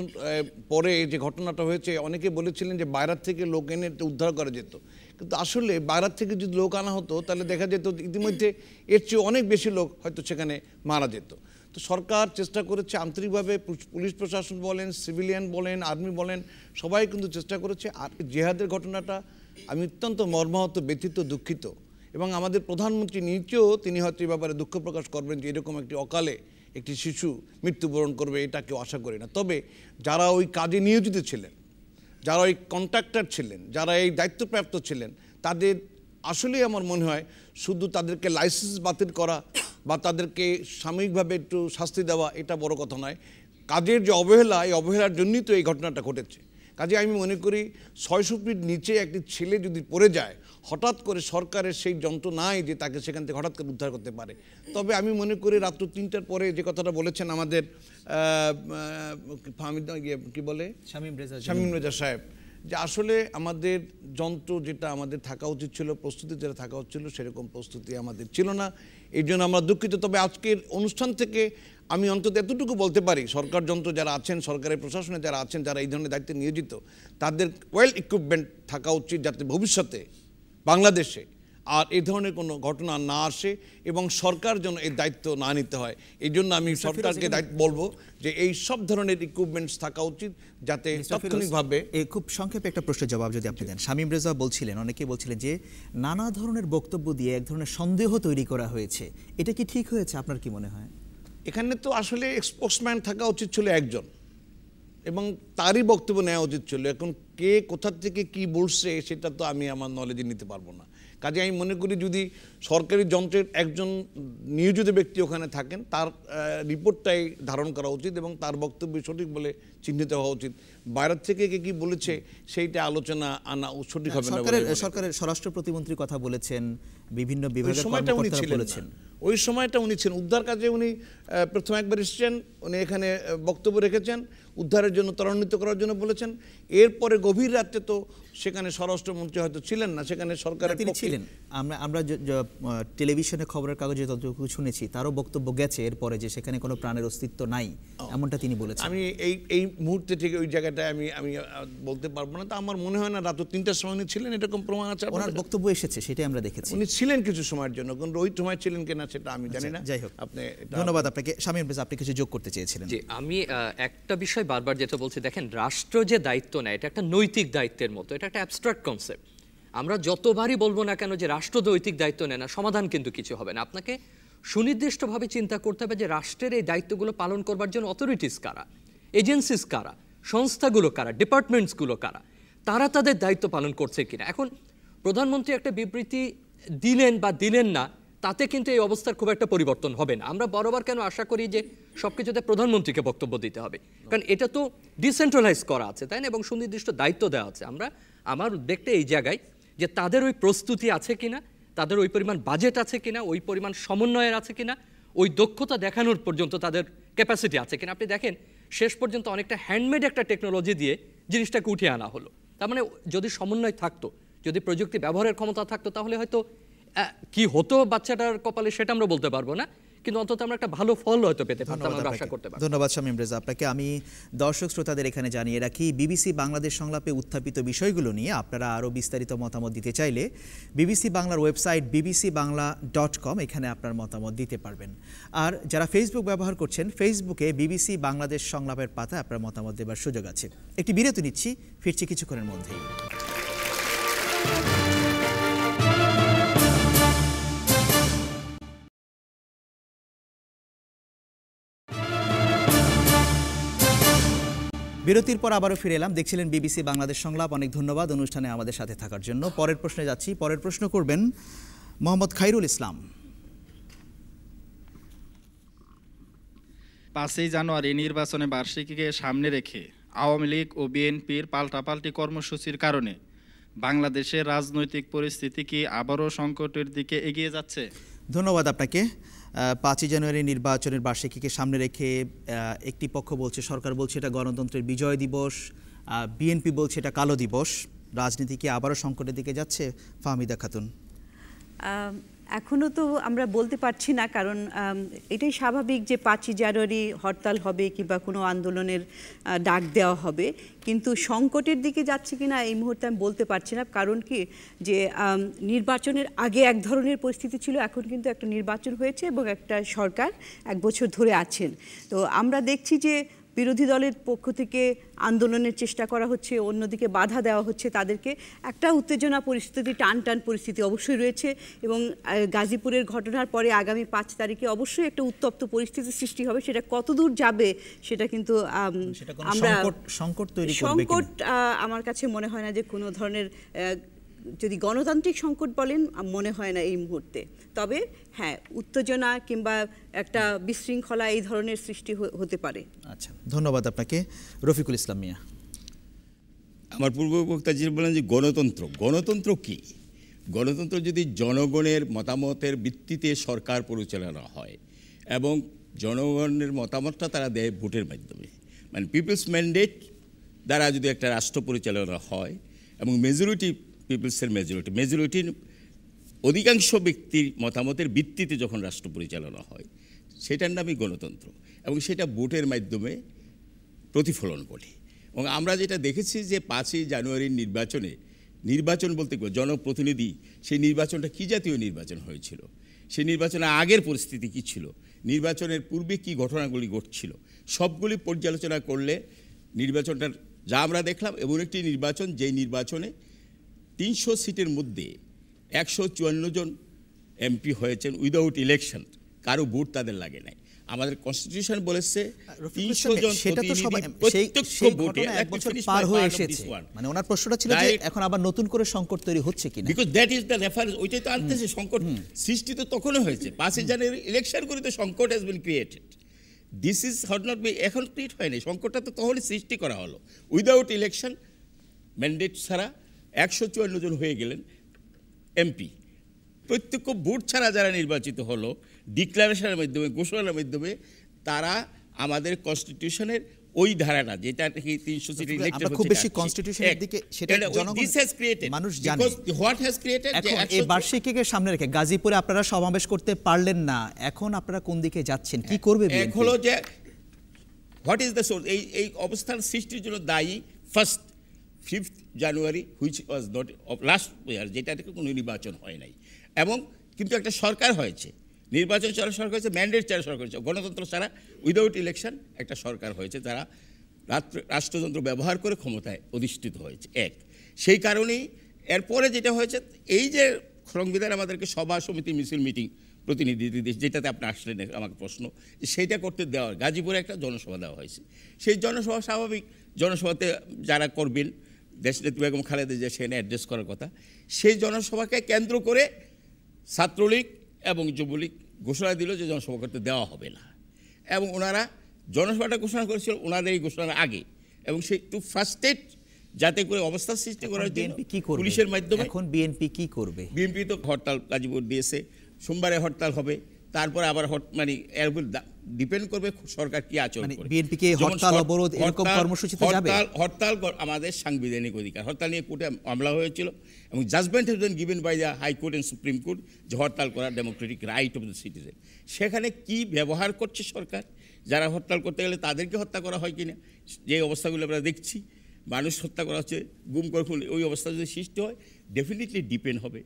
পরে যে ঘটনাটা হয়েছে, অনেকে বলেছিলেন যে বাইরের থেকে লোক এনে উদ্ধার করা যেত, কিন্তু আসলে বাইরের থেকে যদি লোক আনা হতো তাহলে দেখা যেত ইতিমধ্যে এর চেয়ে অনেক বেশি লোক হয়তো সেখানে মারা যেত। তো সরকার চেষ্টা করেছে আন্তরিকভাবে, পুলিশ প্রশাসন বলেন, সিভিলিয়ান বলেন, আর্মি বলেন, সবাই কিন্তু চেষ্টা করেছে। আর জিহাদের ঘটনাটা আমি অত্যন্ত মর্মাহত, ব্যথিত, দুঃখিত, এবং আমাদের প্রধানমন্ত্রী নিজেও তিনি হয়তো এই ব্যাপারে দুঃখ প্রকাশ করবেন যে এরকম একটি অকালে একটি শিশু মৃত্যুবরণ করবে, এটা কেউ আশা করি না। তবে যারা ওই কাজে নিয়োজিত ছিলেন, যারা ওই কন্ট্রাক্টর ছিলেন, যারা এই দায়িত্বপ্রাপ্ত ছিলেন, তাদের আসলেই আমার মনে হয় শুধু তাদেরকে লাইসেন্স বাতিল করা বা তাদেরকে সাময়িকভাবে একটু শাস্তি দেওয়া এটা বড় কথা নয়। কাজের যে অবহেলা, এই অবহেলার জন্যই তো এই ঘটনাটা ঘটেছে। কাজে আমি মনে করি 600 ফিট নিচে একটি ছেলে যদি পড়ে যায়, হঠাৎ করে সরকারের সেই যন্ত্র নাই যে তাকে সেখান থেকে হঠাৎ করে উদ্ধার করতে পারে। তবে আমি মনে করি রাত্র 3টার পরে যে কথাটা বলেছেন আমাদের কি বলে শামীম রেজা সাহেব, যে আসলে আমাদের যন্ত্র যেটা আমাদের থাকা উচিত ছিল, প্রস্তুতি যেটা থাকা উচিত ছিল, সেরকম প্রস্তুতি আমাদের ছিল না, এই জন্য আমরা দুঃখিত। তবে আজকের অনুষ্ঠান থেকে আমি অন্তত এতটুকু বলতে পারি, সরকার যন্ত্র যারা আছেন, সরকারের প্রশাসনে যারা আছেন, যারা এই ধরনের দায়িত্বে নিয়োজিত, তাদের ওয়েল ইকুইপমেন্ট থাকা উচিত যাতে ভবিষ্যতে বাংলাদেশে আর এই ধরনের কোনো ঘটনা না আসে এবং সরকার যেন এই দায়িত্ব না নিতে হয়। এই জন্য আমি সরকারকে দায়িত্ব বলবো যে এই সব ধরনের ইকুইপমেন্টস থাকা উচিত যাতে তাৎক্ষণিকভাবে। খুব সংক্ষেপে একটা প্রশ্নের জবাব যদি আপনি দেন। শামীম রেজা বলছিলেন, অনেকে বলছিলেন যে নানা ধরনের বক্তব্য দিয়ে এক ধরনের সন্দেহ তৈরি করা হয়েছে, এটা কি ঠিক হয়েছে? আপনার কি মনে হয়? এখানে তো আসলে স্পোক্সম্যান থাকা উচিত ছিল একজন, এবং তারই বক্তব্য নেওয়া উচিত ছিল। এখন কে কোথা থেকে কি বলছে সেটা তো আমি আমার নলেজে নিতে পারবো না। কাজে আমি মনে করি যদি সরকারি যন্ত্রের একজন নিয়োজিত ব্যক্তি ওখানে থাকেন, তার রিপোর্টটাই ধারণ করা উচিত এবং তার বক্তব্য সঠিক বলে চিহ্নিত হওয়া উচিত। বাইরের থেকে কে কি বলেছে সেইটা আলোচনা আনা সঠিক হবে না। সরকারের স্বরাষ্ট্র প্রতিমন্ত্রী কথা বলেছেন, বিভিন্ন বিভাগের সময়টা উনি কর্মকর্তারা ছিলেন বলেছেন। ওই সময়টা উনি ছিলেন উদ্ধার কাজে, উনি প্রথম একবার এসেছেন, উনি এখানে বক্তব্য রেখেছেন, উদ্ধারের জন্য ত্বরান্বিত করার জন্য বলেছেন। এরপরে গভীর রাত্রে তো সেখানে স্বরাষ্ট্রমন্ত্রী হয়তো ছিলেন না, সেখানে সরকারের তিনি ছিলেন। আমরা টেলিভিশনে খবরের কাগজে যতটুকু শুনেছি তারও বক্তব্য গেছে এরপরে যে সেখানে কোনো প্রাণের অস্তিত্ব নাই, এমনটা তিনি বলেছেন। আমি এই মুহূর্তে ঠিক ওই জায়গাটায় আমি বলতে পারবো না। তা আমার মনে হয় না রাত 3টার সময় উনি ছিলেন, এরকম প্রমাণ আছে। ওনার বক্তব্য এসেছে, সেটাই আমরা দেখেছি। উনি ছিলেন কিছু সময়ের জন্য, কিন্তু ওই সময় ছিলেন কিনা সেটা আমি জানি না। যাই হোক, আপনি ধন্যবাদ আপনাকে। শামীম রেজা, আপনি কিছু যোগ করতে চেয়েছিলেন। জি, আমি একটা বিষয় বারবার যেটা বলছি, দেখেন রাষ্ট্র যে দায়িত্ব নেয় এটা একটা নৈতিক দায়িত্বের মতো, এটা একটা অ্যাবস্ট্রাক্ট কনসেপ্ট। আমরা যতবারই বলবো না কেন যে রাষ্ট্র নৈতিক দায়িত্ব নেয় না, সমাধান কিন্তু কিছু হবে না। আপনাকে সুনির্দিষ্টভাবে চিন্তা করতে হবে যে রাষ্ট্রের এই দায়িত্বগুলো পালন করবার জন্য অথরিটিস কারা, এজেন্সিস কারা, সংস্থাগুলো কারা, ডিপার্টমেন্টসগুলো কারা, তারা তাদের দায়িত্ব পালন করছে কিনা। এখন প্রধানমন্ত্রী একটা বিবৃতি দিলেন বা দিলেন না, তাতে কিন্তু এই অবস্থার খুব একটা পরিবর্তন হবে না। আমরা বরাবর কেন আশা করি যে সব কিছুতে প্রধানমন্ত্রীকে বক্তব্য দিতে হবে, কারণ এটা তো ডিসেন্ট্রালাইজ করা আছে, তাই না, এবং সুনির্দিষ্ট দায়িত্ব দেওয়া আছে। আমার উদ্বেগটা এই জায়গায় যে তাদের ওই প্রস্তুতি আছে কিনা, তাদের ওই পরিমাণ বাজেট আছে কিনা, ওই পরিমাণ সমন্বয়ের আছে কিনা, ওই দক্ষতা দেখানোর পর্যন্ত তাদের ক্যাপাসিটি আছে কিনা। আপনি দেখেন শেষ পর্যন্ত অনেকটা হ্যান্ডমেড একটা টেকনোলজি দিয়ে জিনিসটাকে উঠিয়ে আনা হলো। তার মানে যদি সমন্বয় থাকতো, যদি প্রযুক্তি ব্যবহারের ক্ষমতা থাকতো, তাহলে হয়তো কি হতো বাচ্চাটার কপালে সেটা আমরা বলতে পারবো না, কিন্তু অন্তত আমরা একটা ভালো ফল হয়তো পেতে পারতাম, আমরা আশা করতে পারি। ধন্যবাদ শামীম রেজা আপনাকে। আমি দর্শক শ্রোতাদের এখানে জানিয়ে রাখি, বিবিসি বাংলাদেশ সংলাপে উত্থাপিত বিষয়গুলো নিয়ে আপনারা আরও বিস্তারিত মতামত দিতে চাইলে বিবিসি বাংলার ওয়েবসাইট bbcbangla.com, এখানে আপনার মতামত দিতে পারবেন। আর যারা ফেসবুক ব্যবহার করছেন, ফেসবুকে বিবিসি বাংলাদেশ সংলাপের পাতায় আপনার মতামত দেবার সুযোগ আছে। একটি বিরতি নিচ্ছি, ফিরছি কিছুক্ষণের মধ্যেই। বিরতির পর আবারও ফিরে এলাম, দেখছিলেন বিবিসি বাংলাদেশ সংলাপ। অনেক ধন্যবাদ অনুষ্ঠানে আমাদের সাথে থাকার জন্য। পরের প্রশ্নে যাচ্ছি। পরের প্রশ্ন করবেন মোহাম্মদ খায়রুল ইসলাম। 5ই জানুয়ারি নির্বাচনে বার্ষিকীকে সামনে রেখে আওয়ামী লীগ ও বিএনপির পাল্টাপাল্টি কর্মসূচির কারণে বাংলাদেশের রাজনৈতিক পরিস্থিতি কি আবারও সংকটের দিকে এগিয়ে যাচ্ছে? ধন্যবাদ আপনাকে। 5ই জানুয়ারি নির্বাচনের বার্ষিকীকে সামনে রেখে একটি পক্ষ বলছে, সরকার বলছে এটা গণতন্ত্রের বিজয় দিবস, বিএনপি বলছে এটা কালো দিবস। রাজনীতি কি আবারও সংকটের দিকে যাচ্ছে? ফাহমিদা খাতুন। এখনও তো আমরা বলতে পারছি না, কারণ এটাই স্বাভাবিক যে 5ই জানুয়ারি হরতাল হবে কিংবা কোনো আন্দোলনের ডাক দেওয়া হবে, কিন্তু সংকটের দিকে যাচ্ছে কিনা এই মুহূর্তে আমি বলতে পারছি না। কারণ কি, যে নির্বাচনের আগে এক ধরনের পরিস্থিতি ছিল, এখন কিন্তু একটা নির্বাচন হয়েছে এবং একটা সরকার 1 বছর ধরে আছেন। তো আমরা দেখছি যে বিরোধী দলের পক্ষ থেকে আন্দোলনের চেষ্টা করা হচ্ছে, অন্যদিকে বাধা দেওয়া হচ্ছে তাদেরকে। একটা উত্তেজনা পরিস্থিতি, টান পরিস্থিতি অবশ্যই রয়েছে এবং গাজীপুরের ঘটনার পরে আগামী 5 তারিখে অবশ্যই একটা উত্তপ্ত পরিস্থিতি সৃষ্টি হবে। সেটা কতদূর যাবে সেটা কিন্তু আমরা সংকট আমার কাছে মনে হয় না যে কোনো ধরনের, যদি গণতান্ত্রিক সংকট বলেন মনে হয় না এই মুহূর্তে। তবে হ্যাঁ, উত্তেজনা কিংবা একটা বিশৃঙ্খলা এই ধরনের সৃষ্টি হতে পারে। আচ্ছা, ধন্যবাদ আপনাকে। রফিকুল ইসলাম মিয়া। আমার পূর্ব বক্তা যিনি বলেন যে গণতন্ত্র কি? গণতন্ত্র যদি জনগণের মতামতের ভিত্তিতে সরকার পরিচালনা হয় এবং জনগণের মতামতটা তারা দেয় ভোটের মাধ্যমে, মানে পিপলস ম্যান্ডেট দ্বারা যদি একটা রাষ্ট্র পরিচালনা হয় এবং মেজরিটির অধিকাংশ ব্যক্তির মতামতের ভিত্তিতে যখন রাষ্ট্র পরিচালনা হয়, সেটার নামই গণতন্ত্র এবং সেটা ভোটের মাধ্যমে প্রতিফলন ঘটে। এবং আমরা যেটা দেখেছি যে 5ই জানুয়ারির নির্বাচন বলতে জনপ্রতিনিধি, সেই নির্বাচনটা কি জাতীয় নির্বাচন হয়েছিল, সেই নির্বাচনের আগের পরিস্থিতি কি ছিল, নির্বাচনের পূর্বে কি ঘটনাগুলি ঘটছিল, সবগুলি পর্যালোচনা করলে নির্বাচনটার যা আমরা দেখলাম এমন একটি নির্বাচন, যেই নির্বাচনে 300 সিটের মধ্যে 154 জন এমপি হয়েছেন উইদাউট ইলেকশন, কারো ভোট তাদের লাগে নাই। আমাদের কনস্টিটিউশন বলেছে 300 জন, সেটা তো সবাই সেই ভোটে 1 বছর পার হয়ে এসেছে। মানে ওনার প্রশ্নটা ছিল যে এখন আবার নতুন করে সংকট তৈরি হচ্ছে কিনা, because that is the reference. ওইটাই তো আনতেছে সংকট সৃষ্টি তো তখনই হয়েছে 5ই জানুয়ারি ইলেকশন করে, তো সংকট has been created. This is hot not be, এখন ক্রিয়েট হয়নি, সংকটটা তো তখনই সৃষ্টি করা হলো। উইদাউট ইলেকশন ম্যান্ডেট ছাড়া 154 জন হয়ে গেলেন এমপি, প্রত্যক্ষ ভোট ছাড়া যারা নির্বাচিত হলো ডিক্লারেশনের মাধ্যমে, ঘোষণার মাধ্যমে, তারা আমাদের কনস্টিটিউশনের ওই ধারাটা যেটা 300 সিটি ইলেক্টেড খুব বেশি কনস্টিটিউশনের দিকে সেটা মানুষ জানে। হোয়াট হ্যাজ ক্রিয়েটেড এই বার্ষিকীকে সামনে রেখে গাজীপুরে আপনারা সমাবেশ করতে পারলেন না, এখন আপনারা কোন দিকে যাচ্ছেন, কি করবে এক হলো যে হোয়াট ইজ দ্য সোর্স, এই অবস্থান সৃষ্টির জন্য দায়ী 5 January which was not of last year, যেটা থেকে কোনো নির্বাচন হয় নাই, এবং কিন্তু একটা সরকার হয়েছে, নির্বাচন ছাড়া সরকার হয়েছে, ম্যান্ডেট ছাড়া সরকার হয়েছে, গণতন্ত্র ছাড়া উইদাউট ইলেকশন একটা সরকার হয়েছে, তারা রাষ্ট্রযন্ত্র ব্যবহার করে ক্ষমতায় অধিষ্ঠিত হয়েছে। সেই কারণেই এরপরে যেটা হয়েছে, এই যে সংবিধান আমাদেরকে সভা সমিতি মিছিল মিটিং প্রতিনিধি দেশ, যেটাতে আপনি আসলেন আমাকে প্রশ্ন, যে সেইটা করতে দেওয়া, গাজীপুরে একটা জনসভা দেওয়া হয়েছে, সেই জনসভা স্বাভাবিক, জনসভাতে যারা করবেন দেশনেত্রী বেগম খালেদা জিয়া সেখানে অ্যাড্রেস করার কথা, সেই জনসভাকে কেন্দ্র করে ছাত্রলীগ এবং যুবলীগ ঘোষণা দিল যে জনসভা করতে দেওয়া হবে না, এবং ওনারা জনসভাটা ঘোষণা করেছিল ওনাদের এই ঘোষণার আগে, এবং সেই টু ফার্স্টেড যাতে করে অবস্থা সৃষ্টি করার জন্য পুলিশের মাধ্যমে। এখন বিএনপি কি করবে? বিএনপি তো হরতাল গাজীপুর দিয়েছে, সোমবারে হরতাল হবে, তারপর আবার মানে এর উপর ডিপেন্ড করবে সরকার কি আচরণ করে। বিএনপি কি হরতাল অবরোধ এরকম কর্মসূচিতে যাবে? হরতাল আমাদের সাংবিধানিক অধিকার, হরতাল নিয়ে কোর্টে মামলা হয়েছিল এবং judgment has been given by the High Court and Supreme Court যে হরতাল করার democratic right of the citizen. সেখানে কি ব্যবহার করছে সরকার, যারা হরতাল করতে গেলে তাদেরকে হত্যা করা হয় কিনা, যে অবস্থাগুলো আমরা দেখছি, মানুষ হত্যা করা হচ্ছে, গুম করে, ওই অবস্থা যদি সৃষ্টি হয় ডেফিনেটলি ডিপেন্ড হবে,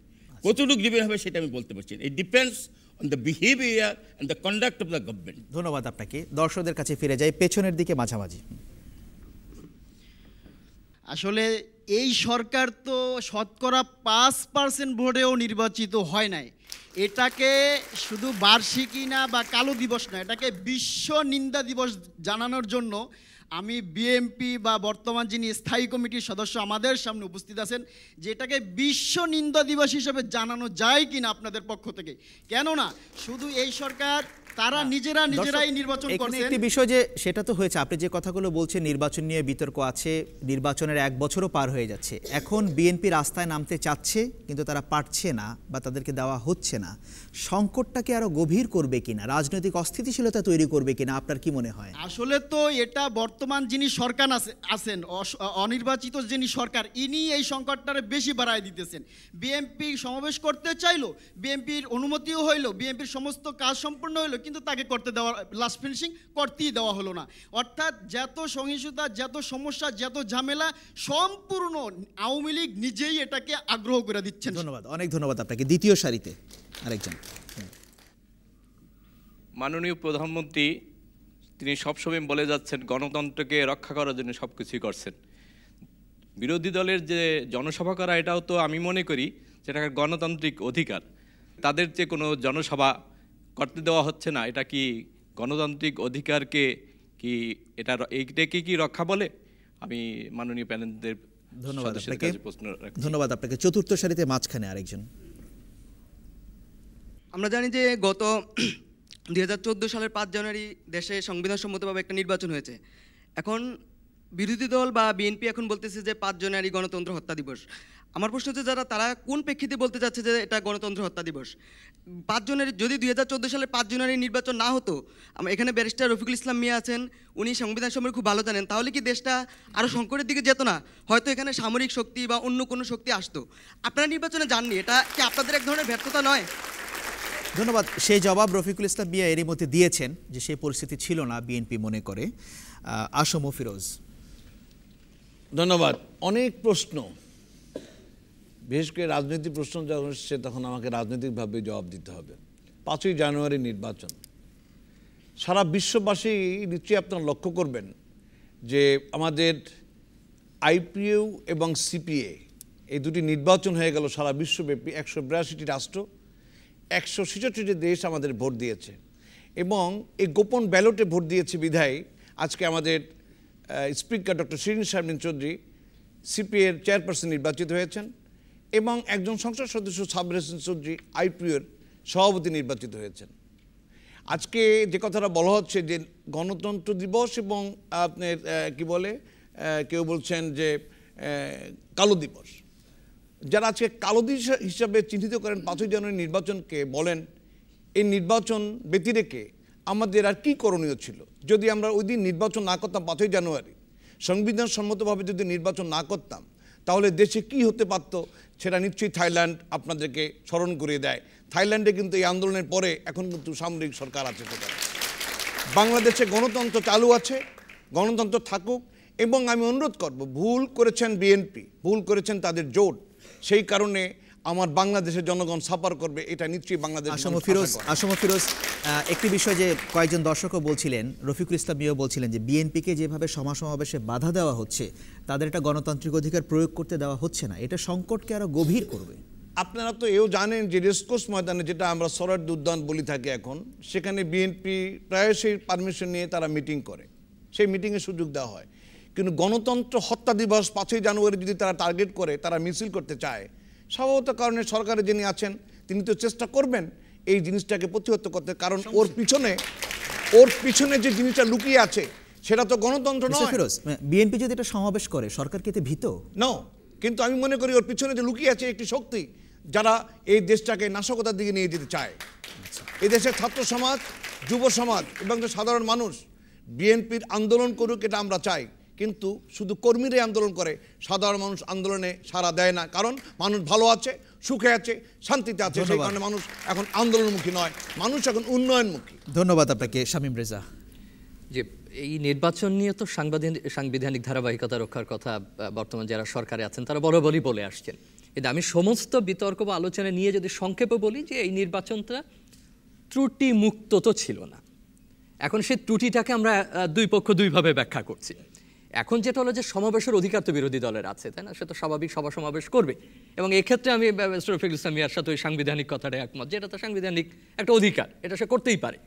কতটুকু ডিপেন্ড হবে সেটা আমি বলতে পারছি না। It depends on the behaviour and the conduct of the government. ধন্যবাদ আপনাকে। দর্শকদের কাছে ফিরে যাই, পেছনের দিকে মাঝামাঝি। আসলে এই সরকার তো শতকরা 5% ভোটেও নির্বাচিত হয় নাই। এটাকে শুধু বার্ষিকী না বা কালো দিবস না, এটাকে বিশ্ব নিন্দা দিবস জানানোর জন্য আমি বিএমপি বা বর্তমান যিনি স্থায়ী কমিটির সদস্য আমাদের সামনে উপস্থিত আছেন, যে এটাকে বিশ্ব নিন্দা দিবস হিসেবে জানানো যায় কিনা আপনাদের পক্ষ থেকে। কেননা শুধু এই সরকার তারা নিজেরাই নির্বাচন করছেন। একটি বিষয় যে সেটা তো হয়েছে, আপনি যে কথাগুলো বলছেন নির্বাচন নিয়ে বিতর্ক আছে, নির্বাচনের 1 বছরও পার হয়ে যাচ্ছে, এখন বিএনপি রাস্তায় নামতে চাচ্ছে কিন্তু তারা পারছে না বা তাদেরকে দেওয়া হচ্ছে না, সংকটটাকে আরো গভীর করবে কিনা, রাজনৈতিক অস্থিতিশীলতা তৈরি করবে কিনা, আপনার কি মনে হয়? আসলে তো এটা বর্তমান যিনি সরকার আছেন, অনির্বাচিত যিনি সরকার, ইনি এই সংকটটারে বেশি বাড়ায় দিতেছেন। বিএনপি সমাবেশ করতে চাইলো, বিএনপির অনুমতিও হইলো, বিএনপির সমস্ত কাজ সম্পূর্ণ হইলো, কিন্তু তাকে করতে দেওয়া, লাস্ট ফিনিশিং করতেই দেওয়া হলো না। অর্থাৎ যত সহিংসতা, যত সমস্যা, যত ঝামেলা সম্পূর্ণ আওয়ামী লীগ নিজেই এটাকে আগ্রহ করে দিচ্ছেন। ধন্যবাদ, অনেক ধন্যবাদ আপনাকে। দ্বিতীয় সারিতে আরেকজন। মাননীয় প্রধানমন্ত্রী তিনি সবসময় বলে যাচ্ছেন গণতন্ত্রকে রক্ষা করার জন্য সব কিছুই করছেন। বিরোধী দলের যে জনসভা করা, এটাও তো আমি মনে করি যেটা গণতান্ত্রিক অধিকার। তাদের যে কোনো জনসভা করতে দেওয়া হচ্ছে না, এটা কি গণতান্ত্রিক অধিকারকে কি এইটাকে কি রক্ষা বলে? আমি মাননীয় প্যানেলদের ধন্যবাদ আপনাকে। চতুর্থ সারিতে মাঝখানে আরেকজন। আমরা জানি যে গত 2014 সালের 5 জানুয়ারি দেশে সংবিধান সম্মতভাবে একটা নির্বাচন হয়েছে। এখন বিরোধী দল বা বিএনপি এখন বলতেছে যে 5 জানুয়ারি গণতন্ত্র হত্যা দিবস। আমার প্রশ্ন হচ্ছে তারা কোন প্রেক্ষিতে বলতে চাচ্ছে যে এটা গণতন্ত্র হত্যা দিবস? 5 জানুয়ারি যদি 2014 সালের 5 জানুয়ারি নির্বাচন না হতো, এখানে ব্যারিস্টার রফিকুল ইসলাম মিয়া আছেন, উনি সংবিধান সম্পর্কে খুব ভালো জানেন, তাহলে কি দেশটা আরও সংকটের দিকে যেত না? হয়তো এখানে সামরিক শক্তি বা অন্য কোনো শক্তি আসতো। আপনারা নির্বাচনে যাননি, এটা কি আপনাদের এক ধরনের ব্যর্থতা নয়? ধন্যবাদ। সেই জবাব রফিকুল ইসলাম মিয়া এরই মধ্যে দিয়েছেন যে সেই পরিস্থিতি ছিল না বিএনপি মনে করে। আসম ফিরোজ। ধন্যবাদ। অনেক প্রশ্ন, বিশেষ করে রাজনৈতিক প্রশ্ন যখন এসছে তখন আমাকে রাজনৈতিকভাবে জবাব দিতে হবে। 5ই জানুয়ারি নির্বাচন, সারা বিশ্ববাসী নিশ্চয়ই আপনারা লক্ষ্য করবেন যে আমাদের আইপিইউ এবং সিপিএ এই দুটি নির্বাচন হয়ে গেল সারা বিশ্বব্যাপী। 182টি রাষ্ট্র, 166টি দেশ আমাদের ভোট দিয়েছে এবং এই গোপন ব্যালটে ভোট দিয়েছে বিধায় আজকে আমাদের স্পিকার ডক্টর শিরিন শারমিন চৌধুরী সিপিএর চেয়ারপারসন নির্বাচিত হয়েছেন এবং একজন সংসদ সদস্য সাবর হোসেন চৌধুরী আইপিইউর সভাপতি নির্বাচিত হয়েছেন। আজকে যে কথাটা বলা হচ্ছে যে গণতন্ত্র দিবস এবং আপনার কি বলে কেউ বলছেন যে কালো দিবস, যারা আজকে কালো দিবস হিসাবে চিহ্নিত করেন 5ই জানুয়ারি নির্বাচনকে, বলেন এই নির্বাচন ব্যতি রেখে আমাদের আর কি করণীয় ছিল? যদি আমরা ওই দিন নির্বাচন না করতাম 5ই জানুয়ারি, সংবিধান সম্মতভাবে যদি নির্বাচন না করতাম, তাহলে দেশে কি হতে পারত সেটা নিশ্চয়ই থাইল্যান্ড আপনাদেরকে স্মরণ করিয়ে দেয়। থাইল্যান্ডে কিন্তু এই আন্দোলনের পরে এখন কিন্তু সামরিক সরকার আছে। সেখানে বাংলাদেশে গণতন্ত্র চালু আছে, গণতন্ত্র থাকুক। এবং আমি অনুরোধ করব, ভুল করেছেন বিএনপি, ভুল করেছেন তাদের জোট, সেই কারণে আমার বাংলাদেশের জনগণ সাফার করবে, এটা নিশ্চয়ই বাংলাদেশ। আসম ফিরোজ, একটি বিষয় যে কয়েকজন দর্শকও বলছিলেন, রফিকুল ইসলাম মিয়াও বলছিলেন যে বিএনপিকে যেভাবে সমাবেশে বাধা দেওয়া হচ্ছে, তাদের একটা গণতান্ত্রিক অধিকার প্রয়োগ করতে দেওয়া হচ্ছে না, এটা সংকটকে আরো গভীর করবে। আপনারা তো এও জানেন যে রেসকোর্স ময়দানে, যেটা আমরা সরারদি উদ্যান বলি থাকি এখন, সেখানে বিএনপি প্রায়শই পারমিশন নিয়ে তারা মিটিং করে, সেই মিটিংয়ের সুযোগ দেওয়া হয়। কিন্তু গণতন্ত্র হত্যা দিবস 5ই জানুয়ারি যদি তারা টার্গেট করে, তারা মিছিল করতে চায়, স্বভাবত কারণে সরকারে যিনি আছেন তিনি তো চেষ্টা করবেন এই জিনিসটাকে প্রতিহত করতে, কারণ ওর পিছনে যে জিনিসটা লুকিয়ে আছে সেটা তো গণতন্ত্র নয়। ফিরোজ, বিএনপি যদি এটা সমাবেশ করে, সরকার কি এতে ভীত? নো, কিন্তু আমি মনে করি ওর পিছনে যে লুকিয়ে আছে একটি শক্তি, যারা এই দেশটাকে নাশকতার দিকে নিয়ে যেতে চায়। এই দেশের ছাত্র সমাজ, যুব সমাজ এবং সাধারণ মানুষ বিএনপির আন্দোলন করুক, এটা আমরা চাই, কিন্তু শুধু কর্মীরাই আন্দোলন করে, সাধারণ মানুষ আন্দোলনে সাড়া দেয় না, কারণ মানুষ ভালো আছে, সুখে আছে, শান্তিতে আছে, সেই কারণে মানুষ এখন আন্দোলনমুখী নয়, মানুষ এখন উন্নয়নমুখী। ধন্যবাদ আপনাকে শামীম রেজা। যে এই নির্বাচন নিয়ে তো সাংবিধানিক ধারাবাহিকতা রক্ষার কথা বর্তমান যারা সরকারে আছেন তারা বরাবরই বলে আসছেন, কিন্তু আমি সমস্ত বিতর্ক বা আলোচনা নিয়ে যদি সংক্ষেপে বলি যে এই নির্বাচনটা ত্রুটি মুক্ত তো ছিল না। এখন সেই ত্রুটিটাকে আমরা দুই পক্ষ দুইভাবে ব্যাখ্যা করছি। এখন যেটা হলো যে সমাবেশের অধিকার তো বিরোধী দলের আছে, তাই না? সে তো স্বাভাবিক সভা সমাবেশ করবে, এবং এক্ষেত্রে আমি রফিকুল ইসলাম মিয়ার সাথে ওই সাংবিধানিক কথাটা একমত, যেটা তো সাংবিধানিক একটা অধিকার, এটা সে করতেই পারে।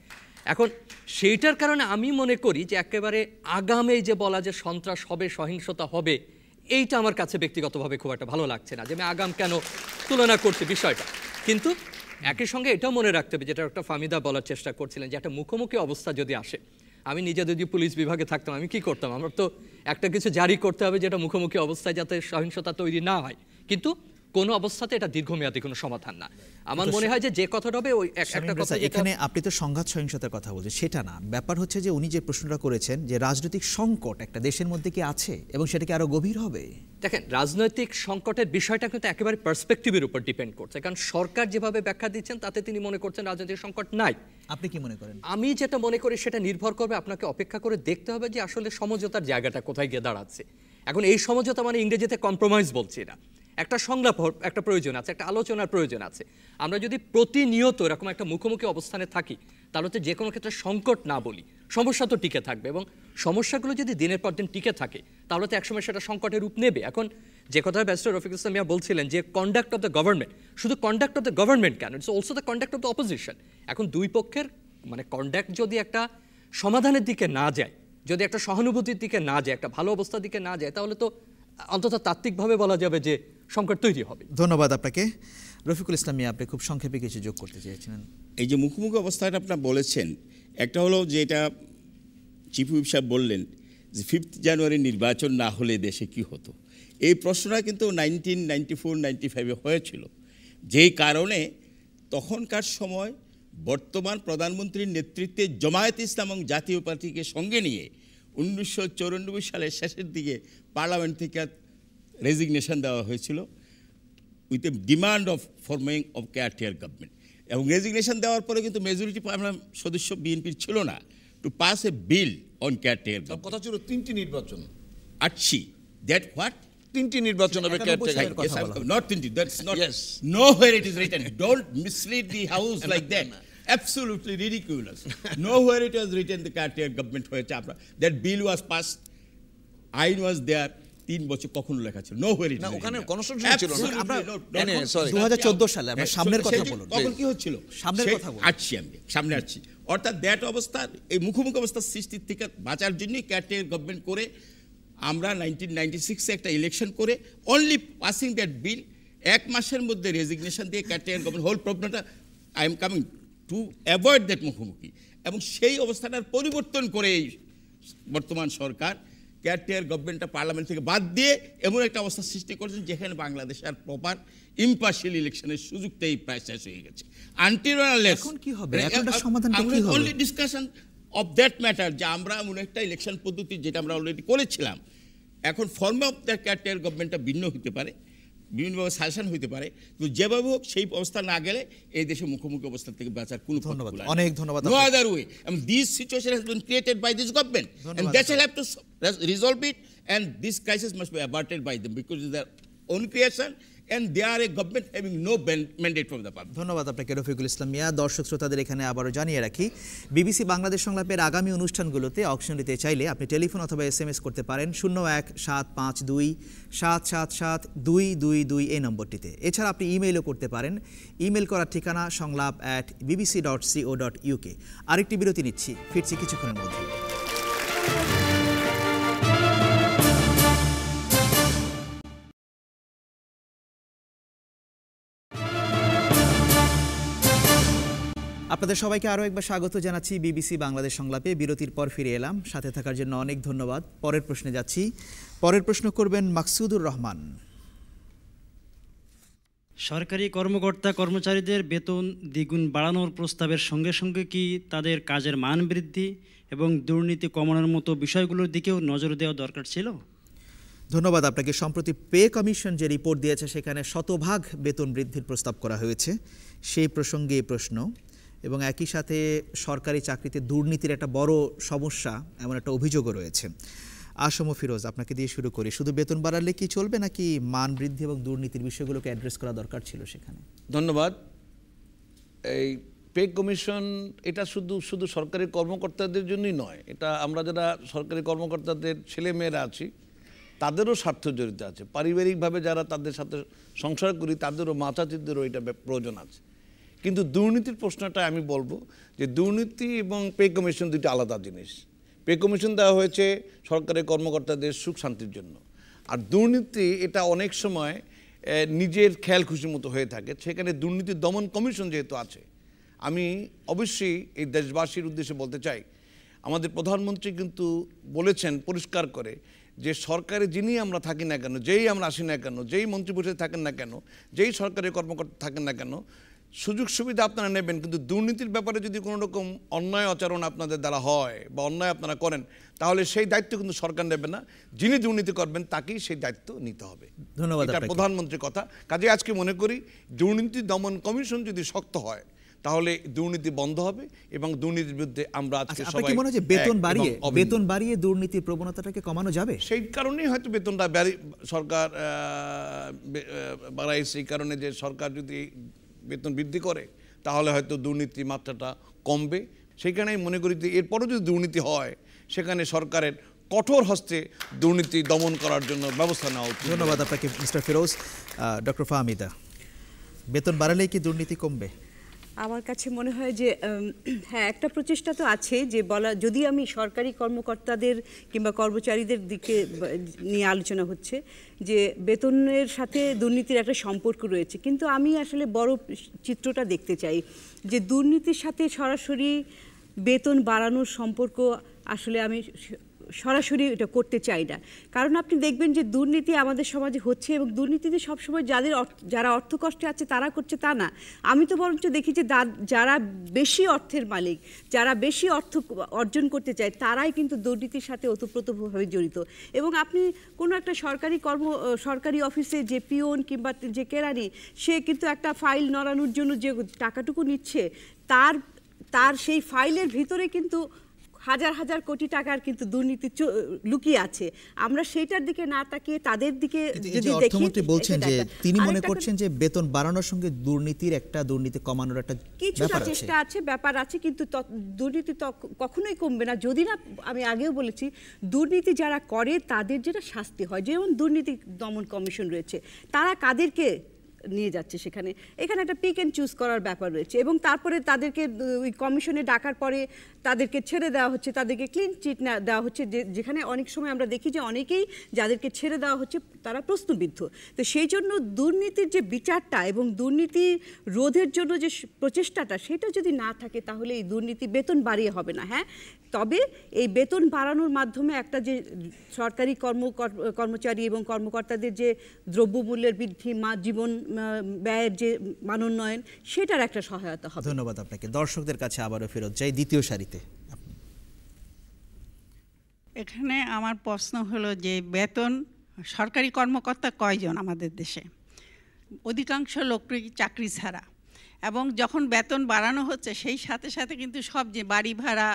এখন সেইটার কারণে আমি মনে করি যে একেবারে আগামে যে বলা যে সন্ত্রাস হবে, সহিংসতা হবে, এইটা আমার কাছে ব্যক্তিগতভাবে খুব একটা ভালো লাগছে না, যে আমি আগাম কেন তুলনা করছি বিষয়টা। কিন্তু একই সঙ্গে এটাও মনে রাখতে হবে, যেটা একটা ফামিদা বলার চেষ্টা করছিলেন, যে একটা মুখোমুখি অবস্থা যদি আসে, আমি নিজে যদি পুলিশ বিভাগে থাকতাম আমি কি করতাম? আমার তো একটা কিছু জারি করতে হবে যেটা মুখোমুখি অবস্থায় যাতে সহিংসতা তৈরি না হয়, কিন্তু কোনো অবস্থাতে এটা দীর্ঘমেয়াদী কোনো সমাধান না। আমার মনে হয় যে কথাটা হবে ওই একটা কথা, এখানে আপনি তো সংঘাত সহিংসতার কথা বলছেন, সেটা না, ব্যাপার হচ্ছে যে উনি যে প্রশ্নটা করেছেন যে রাজনৈতিক সংকট একটা দেশের মধ্যে কি আছে এবং সেটা কি আরো গভীর হবে। দেখেন, রাজনৈতিক সংকটের বিষয়টা কিন্তু একেবারে পার্সপেক্টিভের উপর ডিপেন্ড করছে, কারণ সরকার যেভাবে ব্যাখ্যা দিচ্ছেন তাতে তিনি মনে করছেন রাজনৈতিক সংকট নাই। আপনি কি মনে করেন? আমি যেটা মনে করি সেটা নির্ভর করবে, আপনাকে অপেক্ষা করে দেখতে হবে যে আসলে সমঝোতার জায়গাটা কোথায় গিয়ে দাঁড়াচ্ছে। এখন এই সমঝোতা মানে ইংরেজিতে কম্প্রোমাইজ বলছি না, একটা সংলাপ একটা প্রয়োজন আছে, একটা আলোচনার প্রয়োজন আছে। আমরা যদি প্রতিনিয়ত এরকম একটা মুখোমুখি অবস্থানে থাকি, তাহলে তো যে কোনো ক্ষেত্রে সংকট না বলি, সমস্যা তো টিকে থাকবে, এবং সমস্যাগুলো যদি দিনের পর দিন টিকে থাকে তাহলে তো একসময় সেটা সংকটের রূপ নেবে। এখন যে কথা ব্যারিস্টার রফিকুল ইসলাম মিয়া বলছিলেন যে কন্ডাক্ট অফ দ্য গভর্নমেন্ট, শুধু কন্ডাক্ট অফ দ্য গভর্নমেন্ট কেন, it's also the conduct of the opposition. এখন দুই পক্ষের মানে কন্ডাক্ট যদি একটা সমাধানের দিকে না যায়, যদি একটা সহানুভূতির দিকে না যায়, একটা ভালো অবস্থার দিকে না যায়, তাহলে তো অন্তত তাত্ত্বিকভাবে বলা যাবে যে সংকট তৈরি হবে। ধন্যবাদ আপনাকে। রফিকুল ইসলাম মিয়া, আপনি খুব সংক্ষেপে কিছু যোগ করতে চেয়েছিলেন। এই যে মুখোমুখি অবস্থাটা আপনারা বলেছেন, একটা হলো যে এটা চিফ হুইপ সাহেব বললেন যে 5 জানুয়ারি নির্বাচন না হলে দেশে কি হতো। এই প্রশ্নটা কিন্তু 1994-95 হয়েছিল, যেই কারণে তখনকার সময় বর্তমান প্রধানমন্ত্রীর নেতৃত্বে জামায়াত ইসলাম এবং জাতীয় পার্টিকে সঙ্গে নিয়ে 1994 সালের শেষের দিকে পার্লামেন্ট থেকে রেজিগনেশন দেওয়া হয়েছিল with a demand of forming of caretaker government, এবং রেজিগনেশন দেওয়ার পরে কিন্তু মেজরিটি সদস্য বিএনপির ছিল না to pass a bill on caretaker. কথা ছিল 3টি নির্বাচন। আচ্ছি, দ্যাট হোয়াট? 3টি নির্বাচন হবে caretaker. Not 3, that's not. Yes. Nowhere it is written. Don't mislead the house like that. Absolutely ridiculous. Nowhere it was written the caretaker government হয়েছে। that bill was passed, আইন was there, 3 বছর কখনো লেখা ছিল? Nowhere it is. না, ওখানে কনস্টিটিউশন ছিল না। আমরা 2014 সালে আমরা সামনের কথা বলুন। তখন কি হচ্ছিল? সামনের কথা বলুন। আমি সামনে আসছি। অর্থাৎ দ্যাট অবস্থা, এই মুখোমুখি অবস্থার সৃষ্টির থেকে বাঁচার জন্যই কেয়ারটেকার গভর্নমেন্ট করে আমরা 1996 একটা ইলেকশন করে অনলি পাসিং দ্যাট বিল, 1 মাসের মধ্যে রেজিগনেশন দিয়ে কেয়ারটেকার গভর্নমেন্ট হোল প্রবলেমটা, I am coming to avoid that মুখোমুখি, এবং সেই অবস্থাটার পরিবর্তন করে এই বর্তমান সরকার কেয়ারটেকার গভর্নমেন্টটা পার্লামেন্ট থেকে বাদ দিয়ে এমন একটা অবস্থা সৃষ্টি করেছেন যেখানে বাংলাদেশে আর প্রপার ইম্পার্শিয়াল ইলেকশনের সুযোগটাই প্রায় শেষ হয়ে গেছে। আনটিল আনলেস এখন কি হবে, এখন সমাধানটা কি হবে? Only discussion of that matter, যে আমরা এমন একটা ইলেকশন পদ্ধতি যেটা আমরা অলরেডি করেছিলাম, এখন ফর্ম অফ দ্য কেয়ারটেকার গভর্নমেন্টটা ভিন্ন হতে পারে, বিভিন্নভাবে সাজেশন হইতে পারে, কিন্তু যেভাবে হোক সেই অবস্থা না গেলে এই দেশে মুখোমুখি অবস্থা থেকে বাঁচার কোনো ধন্যবাদ, অনেক ধন্যবাদ। No other way, and this situation has been created by this government, and they shall have to resolve it, and this crisis must be averted by them because it's their own creation and they are a government having no mandate from the public. ধন্যবাদ আপনাকে রফিকুল ইসলাম মিয়া। দর্শক শ্রোতাদের এখানে আবারও জানিয়ে রাখি, বিবিসি বাংলাদেশ সংলাপের আগামী অনুষ্ঠানগুলোতে অংশ নিতে চাইলে আপনি টেলিফোন অথবা SMS করতে পারেন 01-752-777-222 এই নম্বরটিতে। এছাড়া আপনি ইমেইলও করতে পারেন, ইমেইল করার ঠিকানা সংলাপ@bbc.co.uk। আরেকটি বিরতি নিচ্ছি, ফিরছি কিছুক্ষণের মধ্যে। আপনাদের সবাইকে আরও একবার স্বাগত জানাচ্ছি বিবিসি বাংলাদেশ সংলাপে। বিরতির পর ফিরে এলাম, সাথে থাকার জন্য অনেক ধন্যবাদ। পরের প্রশ্নে যাচ্ছি। পরের প্রশ্ন করবেন মাকসুদুর রহমান। সরকারি কর্মকর্তা কর্মচারীদের বেতন দ্বিগুণ বাড়ানোর প্রস্তাবের সঙ্গে সঙ্গে কি তাদের কাজের মান বৃদ্ধি এবং দুর্নীতি কমানোর মতো বিষয়গুলোর দিকেও নজর দেওয়া দরকার ছিল? ধন্যবাদ আপনাকে। সম্প্রতি পে কমিশন যে রিপোর্ট দিয়েছে সেখানে 100% বেতন বৃদ্ধির প্রস্তাব করা হয়েছে, সেই প্রসঙ্গে এই প্রশ্ন। এবং একই সাথে সরকারি চাকরিতে দুর্নীতির একটা বড় সমস্যা, এমন একটা অভিযোগও রয়েছে। আসম ফিরোজ, আপনাকে দিয়ে শুরু করি। শুধু বেতন বাড়ালে কি চলবে, নাকি মান বৃদ্ধি এবং দুর্নীতির বিষয়গুলোকে অ্যাড্রেস করা দরকার ছিল সেখানে? ধন্যবাদ। এই পে কমিশন এটা শুধু সরকারি কর্মকর্তাদের জন্যই নয়, এটা আমরা যারা সরকারি কর্মকর্তাদের ছেলে মেয়েরা আছি তাদেরও স্বার্থ জড়িত আছে। পারিবারিকভাবে যারা তাদের সাথে সংসার করি তাদেরও মাতাচিদেরও এটা প্রয়োজন আছে। কিন্তু দুর্নীতির প্রশ্নটা আমি বলবো যে দুর্নীতি এবং পে কমিশন দুটো আলাদা জিনিস। পে কমিশন দেওয়া হয়েছে সরকারি কর্মকর্তাদের সুখ শান্তির জন্য, আর দুর্নীতি এটা অনেক সময় নিজের খেয়াল খুশির মতো হয়ে থাকে। সেখানে দুর্নীতি দমন কমিশন যেহেতু আছে, আমি অবশ্যই এই দেশবাসীর উদ্দেশ্যে বলতে চাই, আমাদের প্রধানমন্ত্রী কিন্তু বলেছেন পরিষ্কার করে যে সরকারে যিনি আমরা থাকি না কেন, যেই আমরা আসি না কেন, যেই মন্ত্রী পরিষদে থাকেন না কেন, যেই সরকারি কর্মকর্তা থাকেন না কেন, সুযোগ সুবিধা আপনারা নেবেন, কিন্তু দুর্নীতির ব্যাপারে যদি কোনো রকম অন্যায় আচরণ আপনাদের দ্বারা হয় বা অন্যায় আপনারা করেন, তাহলে সেই দায়িত্ব কিন্তু সরকার নেবে না, যিনি দুর্নীতি করবেন তাকেই সেই দায়িত্ব নিতে হবে। ধন্যবাদ। এটা প্রধানমন্ত্রীর কথা। কাজে আজকে মনে করি দুর্নীতি দমন কমিশন যদি শক্ত হয় তাহলে দুর্নীতি বন্ধ হবে এবং দুর্নীতির বিরুদ্ধে আমরা আজকে সবাই। কি মনে হয় যে বেতন বাড়িয়ে দুর্নীতির প্রবণতাটাকে কমানো যাবে? সেই কারণেই হয়তো বেতনটা সরকার বাড়ায়। সেই কারণে যে সরকার যদি বেতন বৃদ্ধি করে তাহলে হয়তো দুর্নীতির মাত্রাটা কমবে। সেইখানেই মনে করি যে এরপরও যদি দুর্নীতি হয় সেখানে সরকারের কঠোর হস্তে দুর্নীতি দমন করার জন্য ব্যবস্থা নেওয়া উচিত। ধন্যবাদ আপনাকে মিস্টার ফিরোজ। ডক্টর ফাহমিদা, বেতন বাড়ালেই কি দুর্নীতি কমবে? আমার কাছে মনে হয় যে হ্যাঁ, একটা প্রচেষ্টা তো আছে যে বলা, যদি আমি সরকারি কর্মকর্তাদের কিংবা কর্মচারীদের দিকে নিয়ে আলোচনা হচ্ছে যে বেতনের সাথে দুর্নীতির একটা সম্পর্ক রয়েছে, কিন্তু আমি আসলে বড় চিত্রটা দেখতে চাই যে দুর্নীতির সাথে সরাসরি বেতন বাড়ানোর সম্পর্ক আসলে আমি সরাসরি এটা করতে চাই না। কারণ আপনি দেখবেন যে দুর্নীতি আমাদের সমাজে হচ্ছে এবং দুর্নীতিতে সবসময় যারা অর্থকষ্টে আছে তারা করছে তা না। আমি তো বরঞ্চ দেখি যে যারা বেশি অর্থের মালিক, যারা বেশি অর্থ অর্জন করতে চায় তারাই কিন্তু দুর্নীতির সাথে ওতপ্রোতভাবে জড়িত। এবং আপনি কোনো একটা সরকারি অফিসে যে পিওন কিংবা যে কেরানি, সে কিন্তু একটা ফাইল নড়ানোর জন্য যে টাকাটুকু নিচ্ছে, তার সেই ফাইলের ভিতরে কিন্তু হাজার হাজার কোটি টাকার কিন্তু দুর্নীতি লুকিয়ে আছে। আমরা সেইটার দিকে না তাকিয়ে তাদের দিকে যদি দেখি, অর্থমন্ত্রী বলছেন যে তিনি মনে করছেন যে বেতন বাড়ানোর সঙ্গে দুর্নীতি কমানোর একটা কিছুটা চেষ্টা আছে, ব্যাপার আছে, কিন্তু দুর্নীতি কখনোই কমবে না যদি না, আমি আগেও বলেছি, দুর্নীতি যারা করে তাদের যেটা শাস্তি হয়। যেমন দুর্নীতি দমন কমিশন রয়েছে, তারা কাদেরকে নিয়ে যাচ্ছে সেখানে। এখানে একটা পিক অ্যান্ড চুজ করার ব্যাপার রয়েছে এবং তারপরে তাদেরকে ওই কমিশনে ডাকার পরে তাদেরকে ছেড়ে দেওয়া হচ্ছে, তাদেরকে ক্লিন চিট দেওয়া হচ্ছে, যেখানে অনেক সময় আমরা দেখি যে অনেকেই যাদেরকে ছেড়ে দেওয়া হচ্ছে তারা প্রশ্নবিদ্ধ। তো সেই জন্য দুর্নীতির যে বিচারটা এবং দুর্নীতি রোধের জন্য যে প্রচেষ্টাটা সেটা যদি না থাকে তাহলে এই দুর্নীতি বেতন বাড়িয়ে হবে না। হ্যাঁ, তবে এই বেতন বাড়ানোর মাধ্যমে একটা যে সরকারি কর্মচারী এবং কর্মকর্তাদের যে দ্রব্যমূল্যের বৃদ্ধি, জীবন ব্যয়ের যে মানোন্নয়ন, সেটার একটা সহায়তা হবে। ধন্যবাদ আপনাকে। দর্শকদের কাছে আবারও ফেরত যাই দ্বিতীয় সারিতে। এখানে আমার প্রশ্ন হলো যে বেতন সরকারি কর্মকর্তা কয়জন আমাদের দেশে? অধিকাংশ লোকই চাকরি ছাড়া, এবং যখন বেতন বাড়ানো হচ্ছে সেই সাথে সাথে কিন্তু সব যে বাড়ি ভাড়া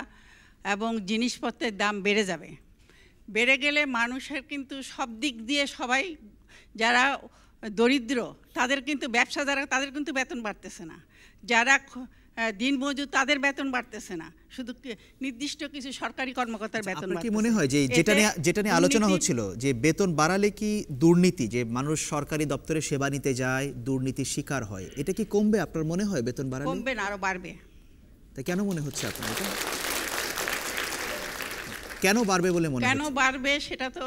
এবং জিনিসপত্রের দাম বেড়ে যাবে। বেড়ে গেলে মানুষের কিন্তু সব দিক দিয়ে সবাই যারা দরিদ্র তাদের কিন্তু ব্যবসা যারা তাদের কিন্তু বেতন বাড়তেছে না, যারা দিনমজুর তাদের বেতন বাড়তেছে না, শুধু নির্দিষ্ট কিছু সরকারি কর্মকর্তার বেতন বাড়তেছে। কি মনে হয় যে যেটা নিয়ে আলোচনা হচ্ছিল যে বেতন বাড়ালে কি দুর্নীতি, যে মানুষ সরকারি দপ্তরে সেবা নিতে যায় দুর্নীতির শিকার হয়, এটা কি কমবে আপনার মনে হয়? বেতন বাড়ালে কমবে না, আরো বাড়বে। তা কেন মনে হচ্ছে আপনার এটা? কেন বাড়বে বলে মনে হয়? কেন বাড়বে সেটা তো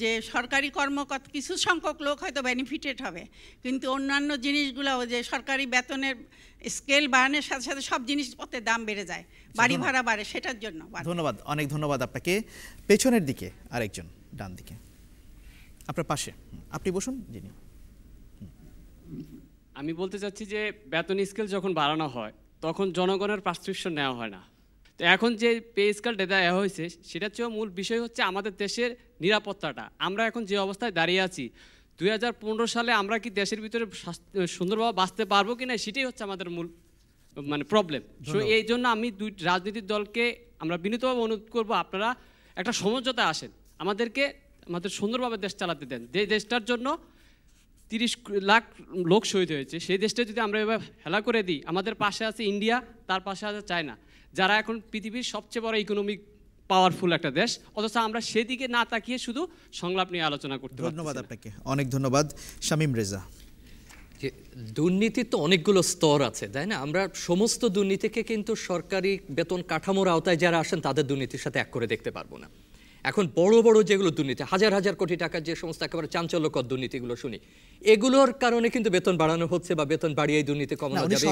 যে সরকারি কর্মকর্তা কিছু সংখ্যক লোক হয়তো বেনিফিটেড হবে, কিন্তু অন্যান্য জিনিসগুলো যে সরকারি বেতনের স্কেল বাড়ানোর সাথে সাথে সব জিনিসপত্রের দাম বেড়ে যায়, বাড়ি ভাড়া বাড়ে, সেটার জন্য। ধন্যবাদ, অনেক ধন্যবাদ আপনাকে। পেছনের দিকে আরেকজন, ডান দিকে আপনার পাশে, আপনি বসুন। যিনি আমি বলতে চাচ্ছি যে বেতন স্কেল যখন বাড়ানো হয় তখন জনগণের প্রেসক্রিপশন নেওয়া হয় না। তো এখন যে পে স্কেলটা দেওয়া হয়েছে সেটার চেয়েও মূল বিষয় হচ্ছে আমাদের দেশের নিরাপত্তাটা। আমরা এখন যে অবস্থায় দাঁড়িয়ে আছি 2015 সালে আমরা কি দেশের ভিতরে সুন্দরভাবে বাঁচতে পারবো কিনা সেটাই হচ্ছে আমাদের মূল প্রবলেম। সো এই জন্য আমি দুই রাজনৈতিক দলকে আমরা বিনীতভাবে অনুরোধ করবো, আপনারা একটা সমঝোতা আসেন, আমাদের সুন্দরভাবে দেশ চালাতে দেন। যে দেশটার জন্য 30 লাখ লোক শহীদ হয়েছে সেই দেশটা যদি আমরা এভাবে হেলা করে দিই, আমাদের পাশে আছে ইন্ডিয়া, তার পাশে আছে চায়না, যারা এখন পৃথিবীর সবচেয়ে বড় ইকোনমিক পাওয়ারফুল একটা দেশ, অথচ আমরা সেদিকে না তাকিয়ে শুধু সংলাপ নিয়ে আলোচনা করতে পারি। ধন্যবাদ আপনাকে, অনেক ধন্যবাদ। শামীম রেজা, যে দুর্নীতির তো অনেকগুলো স্তর আছে, তাই না? আমরা সমস্ত দুর্নীতিকে কিন্তু সরকারি বেতন কাঠামোর আওতায় যারা আসেন তাদের দুর্নীতির সাথে এক করে দেখতে পারবো না। এখন বড় বড় যেগুলো দুর্নীতি, হাজার হাজার কোটি টাকার যে সমস্ত একেবারে চাঞ্চল্যকর দুর্নীতিগুলো শুনি, এগুলোর কারণে কিন্তু বেতন বাড়ানো হচ্ছে বা বেতন বাড়িয়ে দুর্নীতি কমানো যাবে,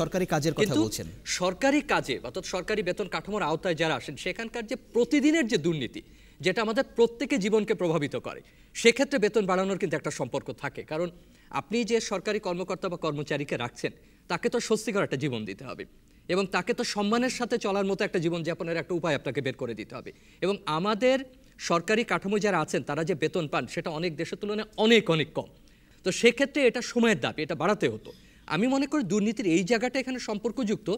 সরকারি কাজের কথা বলছেন। সরকারি কাজে অর্থাৎ সরকারি বেতন কাঠামোর আওতায় যারা আসেন সেখানকার যে প্রতিদিনের যে দুর্নীতি, যেটা আমাদের প্রত্যেকের জীবনকে প্রভাবিত করে, সেক্ষেত্রে বেতন বাড়ানোর কিন্তু একটা সম্পর্ক থাকে। কারণ আপনি যে সরকারি কর্মকর্তা বা কর্মচারীকে রাখছেন তাকে তো স্বস্তিকর একটা জীবন দিতে হবে এবং তাকে তো সম্মানের সাথে চলার মতো একটা জীবনযাপনের একটা উপায় আপনাকে বের করে দিতে হবে। এবং আমাদের সরকারি কাঠামো যারা আছেন তারা যে বেতন পান সেটা অনেক দেশের তুলনায় অনেক অনেক কম। তো সেক্ষেত্রে এটা সময়ের দাবি, এটা বাড়াতে হতো। আমি মনে করি দুর্নীতির এই জায়গাটা এখানে সম্পর্কযুক্ত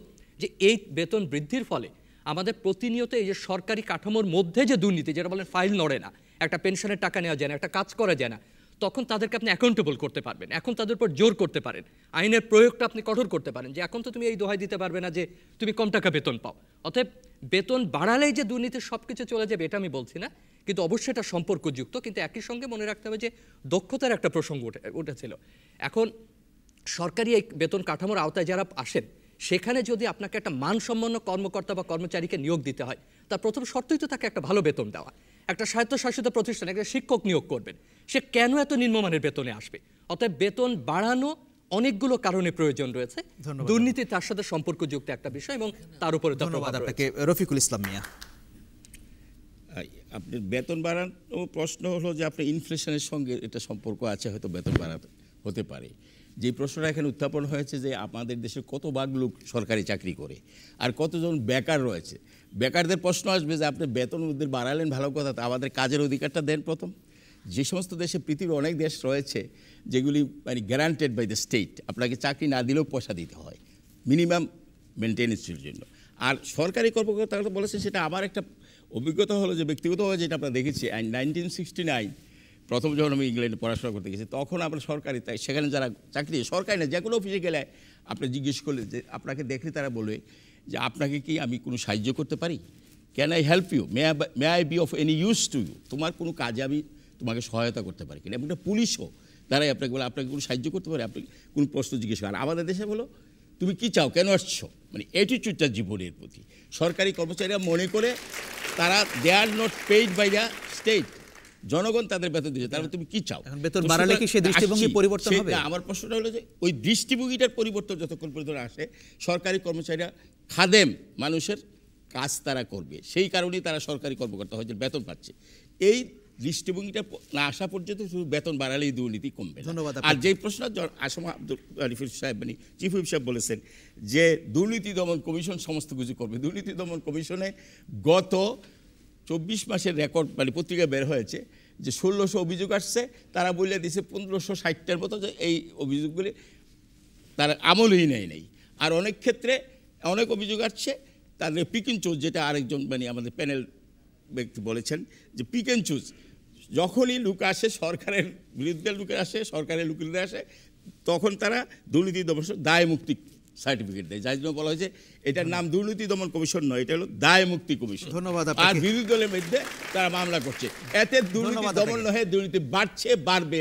যে এই বেতন বৃদ্ধির ফলে আমাদের প্রতিনিয়ত এই যে সরকারি কাঠামোর মধ্যে যে দুর্নীতি, যেটা বলেন ফাইল নড়ে না, একটা পেনশনের টাকা নেওয়া যায় না, একটা কাজ করা যায় না, তখন তাদেরকে আপনি অ্যাকাউন্টেবল করতে পারবেন, এখন তাদের উপর জোর করতে পারেন, আইনের প্রয়োগটা আপনি কঠোর করতে পারেন যে এখন তো তুমি এই দোহাই দিতে পারবে না যে তুমি কম টাকা বেতন পাও। অতএব বেতন বাড়ালেই যে দুর্নীতির সব কিছু চলে যাবে এটা আমি বলছি না, কিন্তু অবশ্যই এটা সম্পর্কযুক্ত। কিন্তু একই সঙ্গে মনে রাখতে হবে যে দক্ষতার একটা প্রসঙ্গ উঠেছিল। এখন সরকারি এই বেতন কাঠামোর আওতায় যারা আসেন সেখানে যদি আপনাকে একটা মানসম্পন্ন কর্মকর্তা বা কর্মচারীকে নিয়োগ দিতে হয়, তার প্রথম শর্তই তো তাকে একটা ভালো বেতন দেওয়া। একটা স্বায়ত্তশাসিত প্রতিষ্ঠানে একটা শিক্ষক নিয়োগ করবেন, সে কেন এত নিম্নমানের বেতনে আসবে? অতএব বেতন বাড়ানো অনেকগুলো কারণে প্রয়োজন রয়েছে, দুর্নীতি তার সাথে সম্পর্কযুক্ত একটা বিষয় এবং তার উপরে ধন্যবাদ আপনাকে। রফিকুল ইসলাম মিয়া, আপনি বেতন বাড়ানো প্রশ্ন হলো যে আপনি ইনফ্লেশনের সঙ্গে এটা সম্পর্ক আছে, হয়তো বেতন বাড়াতে হতে পারে। যে প্রশ্নটা এখানে উত্থাপন হয়েছে যে আমাদের দেশে কত ভাগ লোক সরকারি চাকরি করে আর কতজন বেকার রয়েছে, বেকারদের প্রশ্ন আসবে যে আপনি বেতন ওদের বাড়ালেন ভালো কথা, তা আমাদের কাজের অধিকারটা দেন প্রথম। যে সমস্ত দেশে, পৃথিবীর অনেক দেশ রয়েছে যেগুলি মানে গ্যারান্টেড বাই দ্য স্টেট, আপনাকে চাকরি না দিলেও পয়সা দিতে হয় মিনিমাম মেনটেন্যান্সের জন্য। আর সরকারি কর্মকর্তারা বলেছে, সেটা আমার একটা অভিজ্ঞতা হলো যে ব্যক্তিগতভাবে যেটা আমরা দেখেছি 1969 প্রথম যখন আমি ইংল্যান্ডে পড়াশোনা করতে গেছি, তখন আমরা সরকারি, তাই সেখানে যারা চাকরি, সরকারি না যে কোনো অফিসে গেলে আপনি জিজ্ঞেস করলে যে আপনাকে দেখলে তারা বলবে যে আপনাকে কি আমি কোনো সাহায্য করতে পারি, can I help you, may I be of any use to you, তোমার কোনো কাজে আমি তোমাকে সহায়তা করতে পারি কিনা। এবং পুলিশও তারাই আপনাকে বলে আপনাকে কোনো সাহায্য করতে পারে, আপনি কোন প্রশ্ন জিজ্ঞেস করেন। আমাদের দেশে বলো তুমি কি চাও, কেন আসছো, মানে অ্যাটিটিউডটা জীবনের প্রতি। সরকারি কর্মচারীরা মনে করে তারা they are not paid by the state, জনগণ তাদের বেতন দিচ্ছে, তারপর তুমি কি চাও। বেতন বাড়ালে কি সেই দৃষ্টিভঙ্গি পরিবর্তন হবে? আমার প্রশ্নটা হলো যে ওই দৃষ্টিভঙ্গিটার পরিবর্তন যতক্ষণ পর্যন্ত আসে, সরকারি কর্মচারীরা খাদেম, মানুষের কাজ তারা করবে, সেই কারণেই তারা সরকারি কর্মকর্তা হয়েছে, বেতন পাচ্ছে। এই দৃষ্টিভঙ্গিটা না আসা পর্যন্ত শুধু বেতন বাড়ালেই দুর্নীতি কমবে। ধন্যবাদ। আর যেই প্রশ্ন আসম আব্দুল আরিফুল সাহেব মানে চিফ হুইপ সাহেব বলেছেন যে দুর্নীতি দমন কমিশন সমস্ত কিছু করবে, দুর্নীতি দমন কমিশনে গত 24 মাসের রেকর্ড মানে পত্রিকায় বের হয়েছে যে 1600 অভিযোগ আসছে, তারা বলে দিয়েছে 1560টার মতো যে এই অভিযোগগুলি তারা আমলই নেই। আর অনেক ক্ষেত্রে অনেক অভিযোগ আসছে তাদের পিক অ্যান্ড চুজ, যেটা আরেকজন মানে আমাদের প্যানেল ব্যক্তি বলেছেন যে পিক অ্যান্ড চুজ, যখনই লোক আসে সরকারের বিরুদ্ধে লোক আসে, সরকারের লোকেদের আসে, তখন তারা দুর্নীতি দমন দায় মুক্তি সার্টিফিকেট দেয়, যার জন্য বলা হয়েছে এটার নাম দুর্নীতি দমন কমিশন নয়, এটা হলো দায় মুক্তি কমিশন। ধন্যবাদ। আর বিরোধী দলের মধ্যে তারা মামলা করছে, এতে দুর্নীতি দমন নয়, দুর্নীতি বাড়ছে, বাড়বে।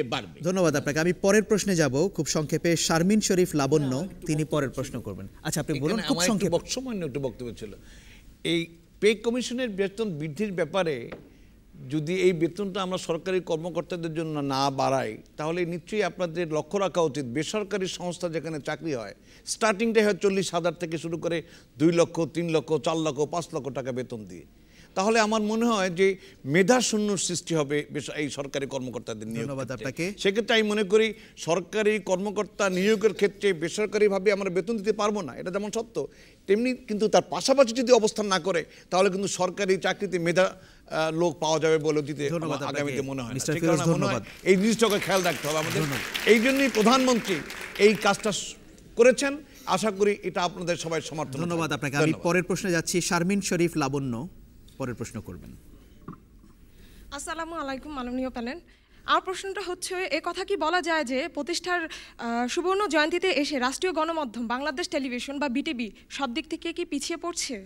ধন্যবাদ আপনাকে। আমি পরের প্রশ্নে যাব খুব সংক্ষেপে। শারমিন শরীফ লাবণ্য তিনি পরের প্রশ্ন করবেন। আচ্ছা আপনি বলুন খুব সংক্ষেপে। সামান্য একটু বক্তব্য ছিল, এই পে কমিশনের বেতন বৃদ্ধির ব্যাপারে যদি এই বেতনটা আমরা সরকারি কর্মকর্তাদের জন্য না বাড়াই, তাহলে নিশ্চয়ই আপনাদের লক্ষ্য রাখা উচিত বেসরকারি সংস্থা যেখানে চাকরি হয় স্টার্টিংটাই হয় 40,000 থেকে শুরু করে 2 লক্ষ, 3 লক্ষ, 4 লক্ষ, 5 লক্ষ টাকা বেতন দিয়ে। তাহলে আমার মনে হয় যে মেধা শূন্য সৃষ্টি হবে এই সরকারি কর্মকর্তাদের নিয়োগ। ধন্যবাদ আপনাকে। সেক্ষেত্রে আমি মনে করি সরকারি কর্মকর্তা নিয়োগের ক্ষেত্রে বেসরকারিভাবে আমরা বেতন দিতে পারবো না, এটা যেমন সত্য, তেমনি কিন্তু তার পাশাপাশি যদি অবস্থান না করে তাহলে কিন্তু সরকারি চাকরিতে মেধা লোক পাওয়া যাবে বলে দিতে আগামীতে মনে হয় না। এই জিনিসটাকে খেয়াল রাখতে হবে আমাদের। এই জন্যই প্রধানমন্ত্রী এই কাজটা করেছেন, আশা করি এটা আপনাদের সবাই সমর্থন। ধন্যবাদ আপনাকে। আমি পরের প্রশ্নে যাচ্ছি। শারমিন শরীফ লাবণ্য পরের প্রশ্ন করবেন। আসসালামু আলাইকুম মাননীয় প্যানেল। আমার প্রশ্নটা হচ্ছে, এ কথা কি বলা যায় যে প্রতিষ্ঠার সুবর্ণ জয়ন্তীতে এসে রাষ্ট্রীয় গণমাধ্যম বাংলাদেশ টেলিভিশন বা বিটিভি সব দিক থেকে কি পিছিয়ে পড়ছে?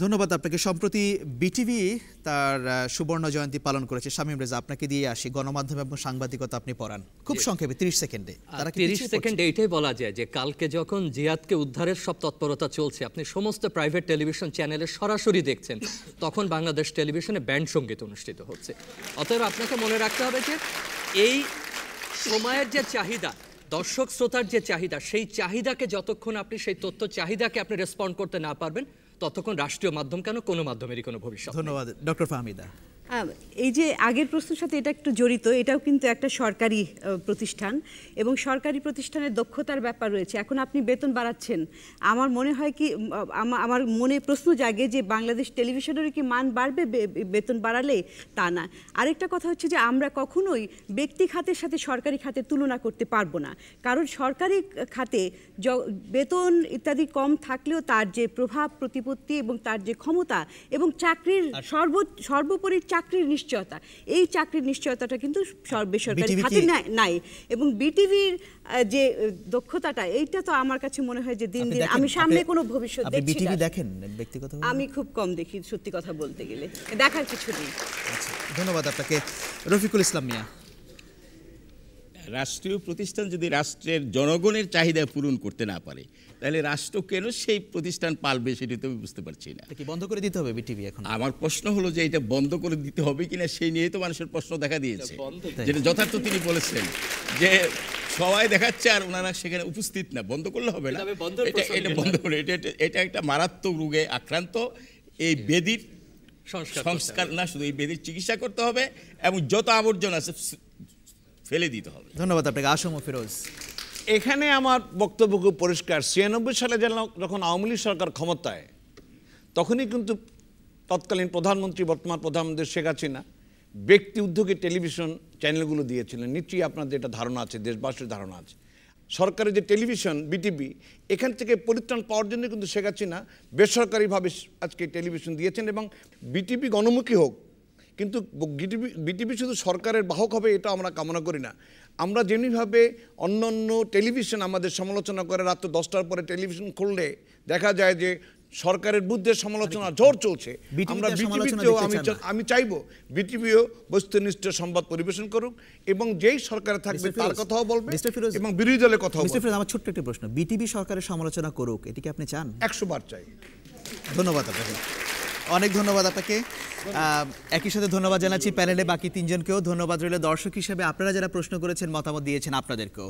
ধন্যবাদ আপনাকে। সম্প্রতি বিটিভি তার সুবর্ণ জয়ন্তী পালন করেছে। শামীম রেজা, আপনাকে দিয়ে আসি। গণমাধ্যম এবং সাংবাদিকতা আপনি পড়ান, খুব সংক্ষেপে 30 সেকেন্ডে। 30 সেকেন্ডে এইটাই বলা যায় যে কালকে যখন জিয়াদকে উদ্ধারের সব তৎপরতা চলছে, আপনি সমস্ত প্রাইভেট টেলিভিশন চ্যানেলে সরাসরি দেখছেন, তখন বাংলাদেশ টেলিভিশনে ব্যান্ড সঙ্গীত অনুষ্ঠিত হচ্ছে। অতএব আপনাকে মনে রাখতে হবে যে এই সময়ের যে চাহিদা, দর্শক শ্রোতার যে চাহিদা, সেই চাহিদাকে যতক্ষণ আপনি সেই তথ্য চাহিদাকে আপনি রেসপন্ড করতে না পারবেন, ততক্ষণ রাষ্ট্রীয় মাধ্যম কেন কোনো মাধ্যমেরই কোনো ভবিষ্যৎ। ধন্যবাদ। ডক্টর ফাহমিদা। এই যে আগের প্রশ্নের সাথে এটা একটু জড়িত, এটাও কিন্তু একটা সরকারি প্রতিষ্ঠান এবং সরকারি প্রতিষ্ঠানের দক্ষতার ব্যাপার রয়েছে। এখন আপনি বেতন বাড়াচ্ছেন, আমার মনে হয় কি, আমার মনে প্রশ্ন জাগে যে বাংলাদেশ টেলিভিশনেরও কি মান বাড়বে বেতন বাড়ালে? তা না। আরেকটা কথা হচ্ছে যে আমরা কখনোই ব্যক্তি খাতের সাথে সরকারি খাতের তুলনা করতে পারবো না, কারণ সরকারি খাতে বেতন ইত্যাদি কম থাকলেও তার যে প্রভাব প্রতিপত্তি এবং তার যে ক্ষমতা এবং চাকরির সর্বোপরি চাকরির নিশ্চয়তা, এই চাকরির নিশ্চয়তাটা কিন্তু বেসরকারি খাতে নাই। এবং বিটিভির যে দক্ষতাটা, এইটা তো আমার কাছে মনে হয় যে দিন দিন আমি সামনে কোনো ভবিষ্যৎ দেখছি না। দেখেন ব্যক্তিগত? আমি খুব কম দেখি, সত্যি কথা বলতে গেলে দেখার কিছু নেই। ধন্যবাদ আপনাকে। রফিকুল ইসলাম মিয়া। রাষ্ট্রীয় প্রতিষ্ঠান যদি রাষ্ট্রের জনগণের চাহিদা পূরণ করতে না পারে, তাহলে রাষ্ট্র কেন সেই প্রতিষ্ঠান পালবে সেটা তো আমি বুঝতে পারছি না। কি বন্ধ করে দিতে হবে বিটিভি এখন? আমার প্রশ্ন হলো যে এটা বন্ধ করে দিতে হবে কিনা সেই নিয়েই তো মানুষের প্রশ্ন দেখা দিয়েছে, যেটা যথার্থ তিনি বলেছেন যে সবাই দেখাচ্ছে আর ওনারা সেখানে উপস্থিত না, বন্ধ করলে হবে না। এটা বন্ধ করে, এটা একটা মারাত্মক রোগে আক্রান্ত। এই বেদির সংস্কার না, শুধু এই বেদির চিকিৎসা করতে হবে এবং যত আবর্জনা আছে ফেলে দিতে হবে। ধন্যবাদ আপনাকে। আসম ফিরোজ। এখানে আমার বক্তব্য খুব পরিষ্কার। 96 সালে যখন আওয়ামী লীগ সরকার ক্ষমতায়, তখনই কিন্তু তৎকালীন প্রধানমন্ত্রী বর্তমান প্রধানমন্ত্রী শেখ হাসিনা ব্যক্তি উদ্যোগে টেলিভিশন চ্যানেলগুলো দিয়েছিলেন। নিশ্চয়ই আপনাদের এটা ধারণা আছে, দেশবাসীর ধারণা আছে। সরকারের যে টেলিভিশন বিটিভি, এখান থেকে পরিত্রাণ পাওয়ার জন্য কিন্তু শেখ হাসিনা বেসরকারিভাবে আজকে টেলিভিশন দিয়েছেন এবং বিটিভি গণমুখী হোক, কিন্তু বিটিভি শুধু সরকারের বাহক হবে এটা আমরা কামনা করি না। আমরা যেমনিভাবে অন্য টেলিভিশন আমাদের সমালোচনা করে রাত 10টার পরে টেলিভিশন খুললে দেখা যায় যে সরকারের বিরুদ্ধে সমালোচনা ঝড় চলছে। আমরা বিটিভিতেও আমি চাইবো বিটিভিও বস্তুনিষ্ঠ সংবাদ পরিবেশন করুক এবং যেই সরকারে থাকবে তার কথাও বলবে এবং বিরোধী দলের কথাও বলবে। আমার ছোট্ট একটি প্রশ্ন, বিটিভি সরকারের সমালোচনা করুক, এটি কি আপনি চান? 100 বার চাই। ধন্যবাদ আপনাকে, অনেক ধন্যবাদ আপনাকে। একই সাথে ধন্যবাদ জানাচ্ছি প্যানেলে বাকি তিনজনকেও। ধন্যবাদ রইল দর্শক হিসেবে আপনারা যারা প্রশ্ন করেছেন, মতামত দিয়েছেন, আপনাদেরকেও।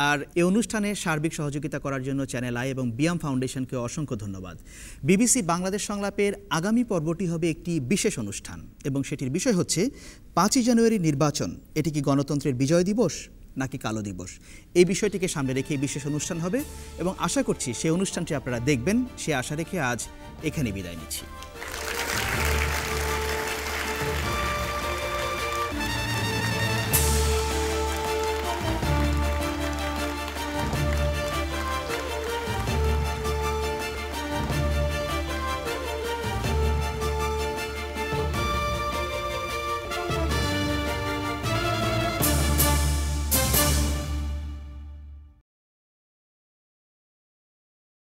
আর এই অনুষ্ঠানে সার্বিক সহযোগিতা করার জন্য চ্যানেল আই এবং বিয়াম ফাউন্ডেশনকে অসংখ্য ধন্যবাদ। বিবিসি বাংলাদেশ সংলাপের আগামী পর্বটি হবে একটি বিশেষ অনুষ্ঠান এবং সেটির বিষয় হচ্ছে 5ই জানুয়ারি নির্বাচন, এটি কি গণতন্ত্রের বিজয় দিবস নাকি কালো দিবস? এই বিষয়টিকে সামনে রেখে বিশেষ অনুষ্ঠান হবে এবং আশা করছি সেই অনুষ্ঠানটি আপনারা দেখবেন। সে আশা রেখে আজ এখানে বিদায় নিচ্ছি।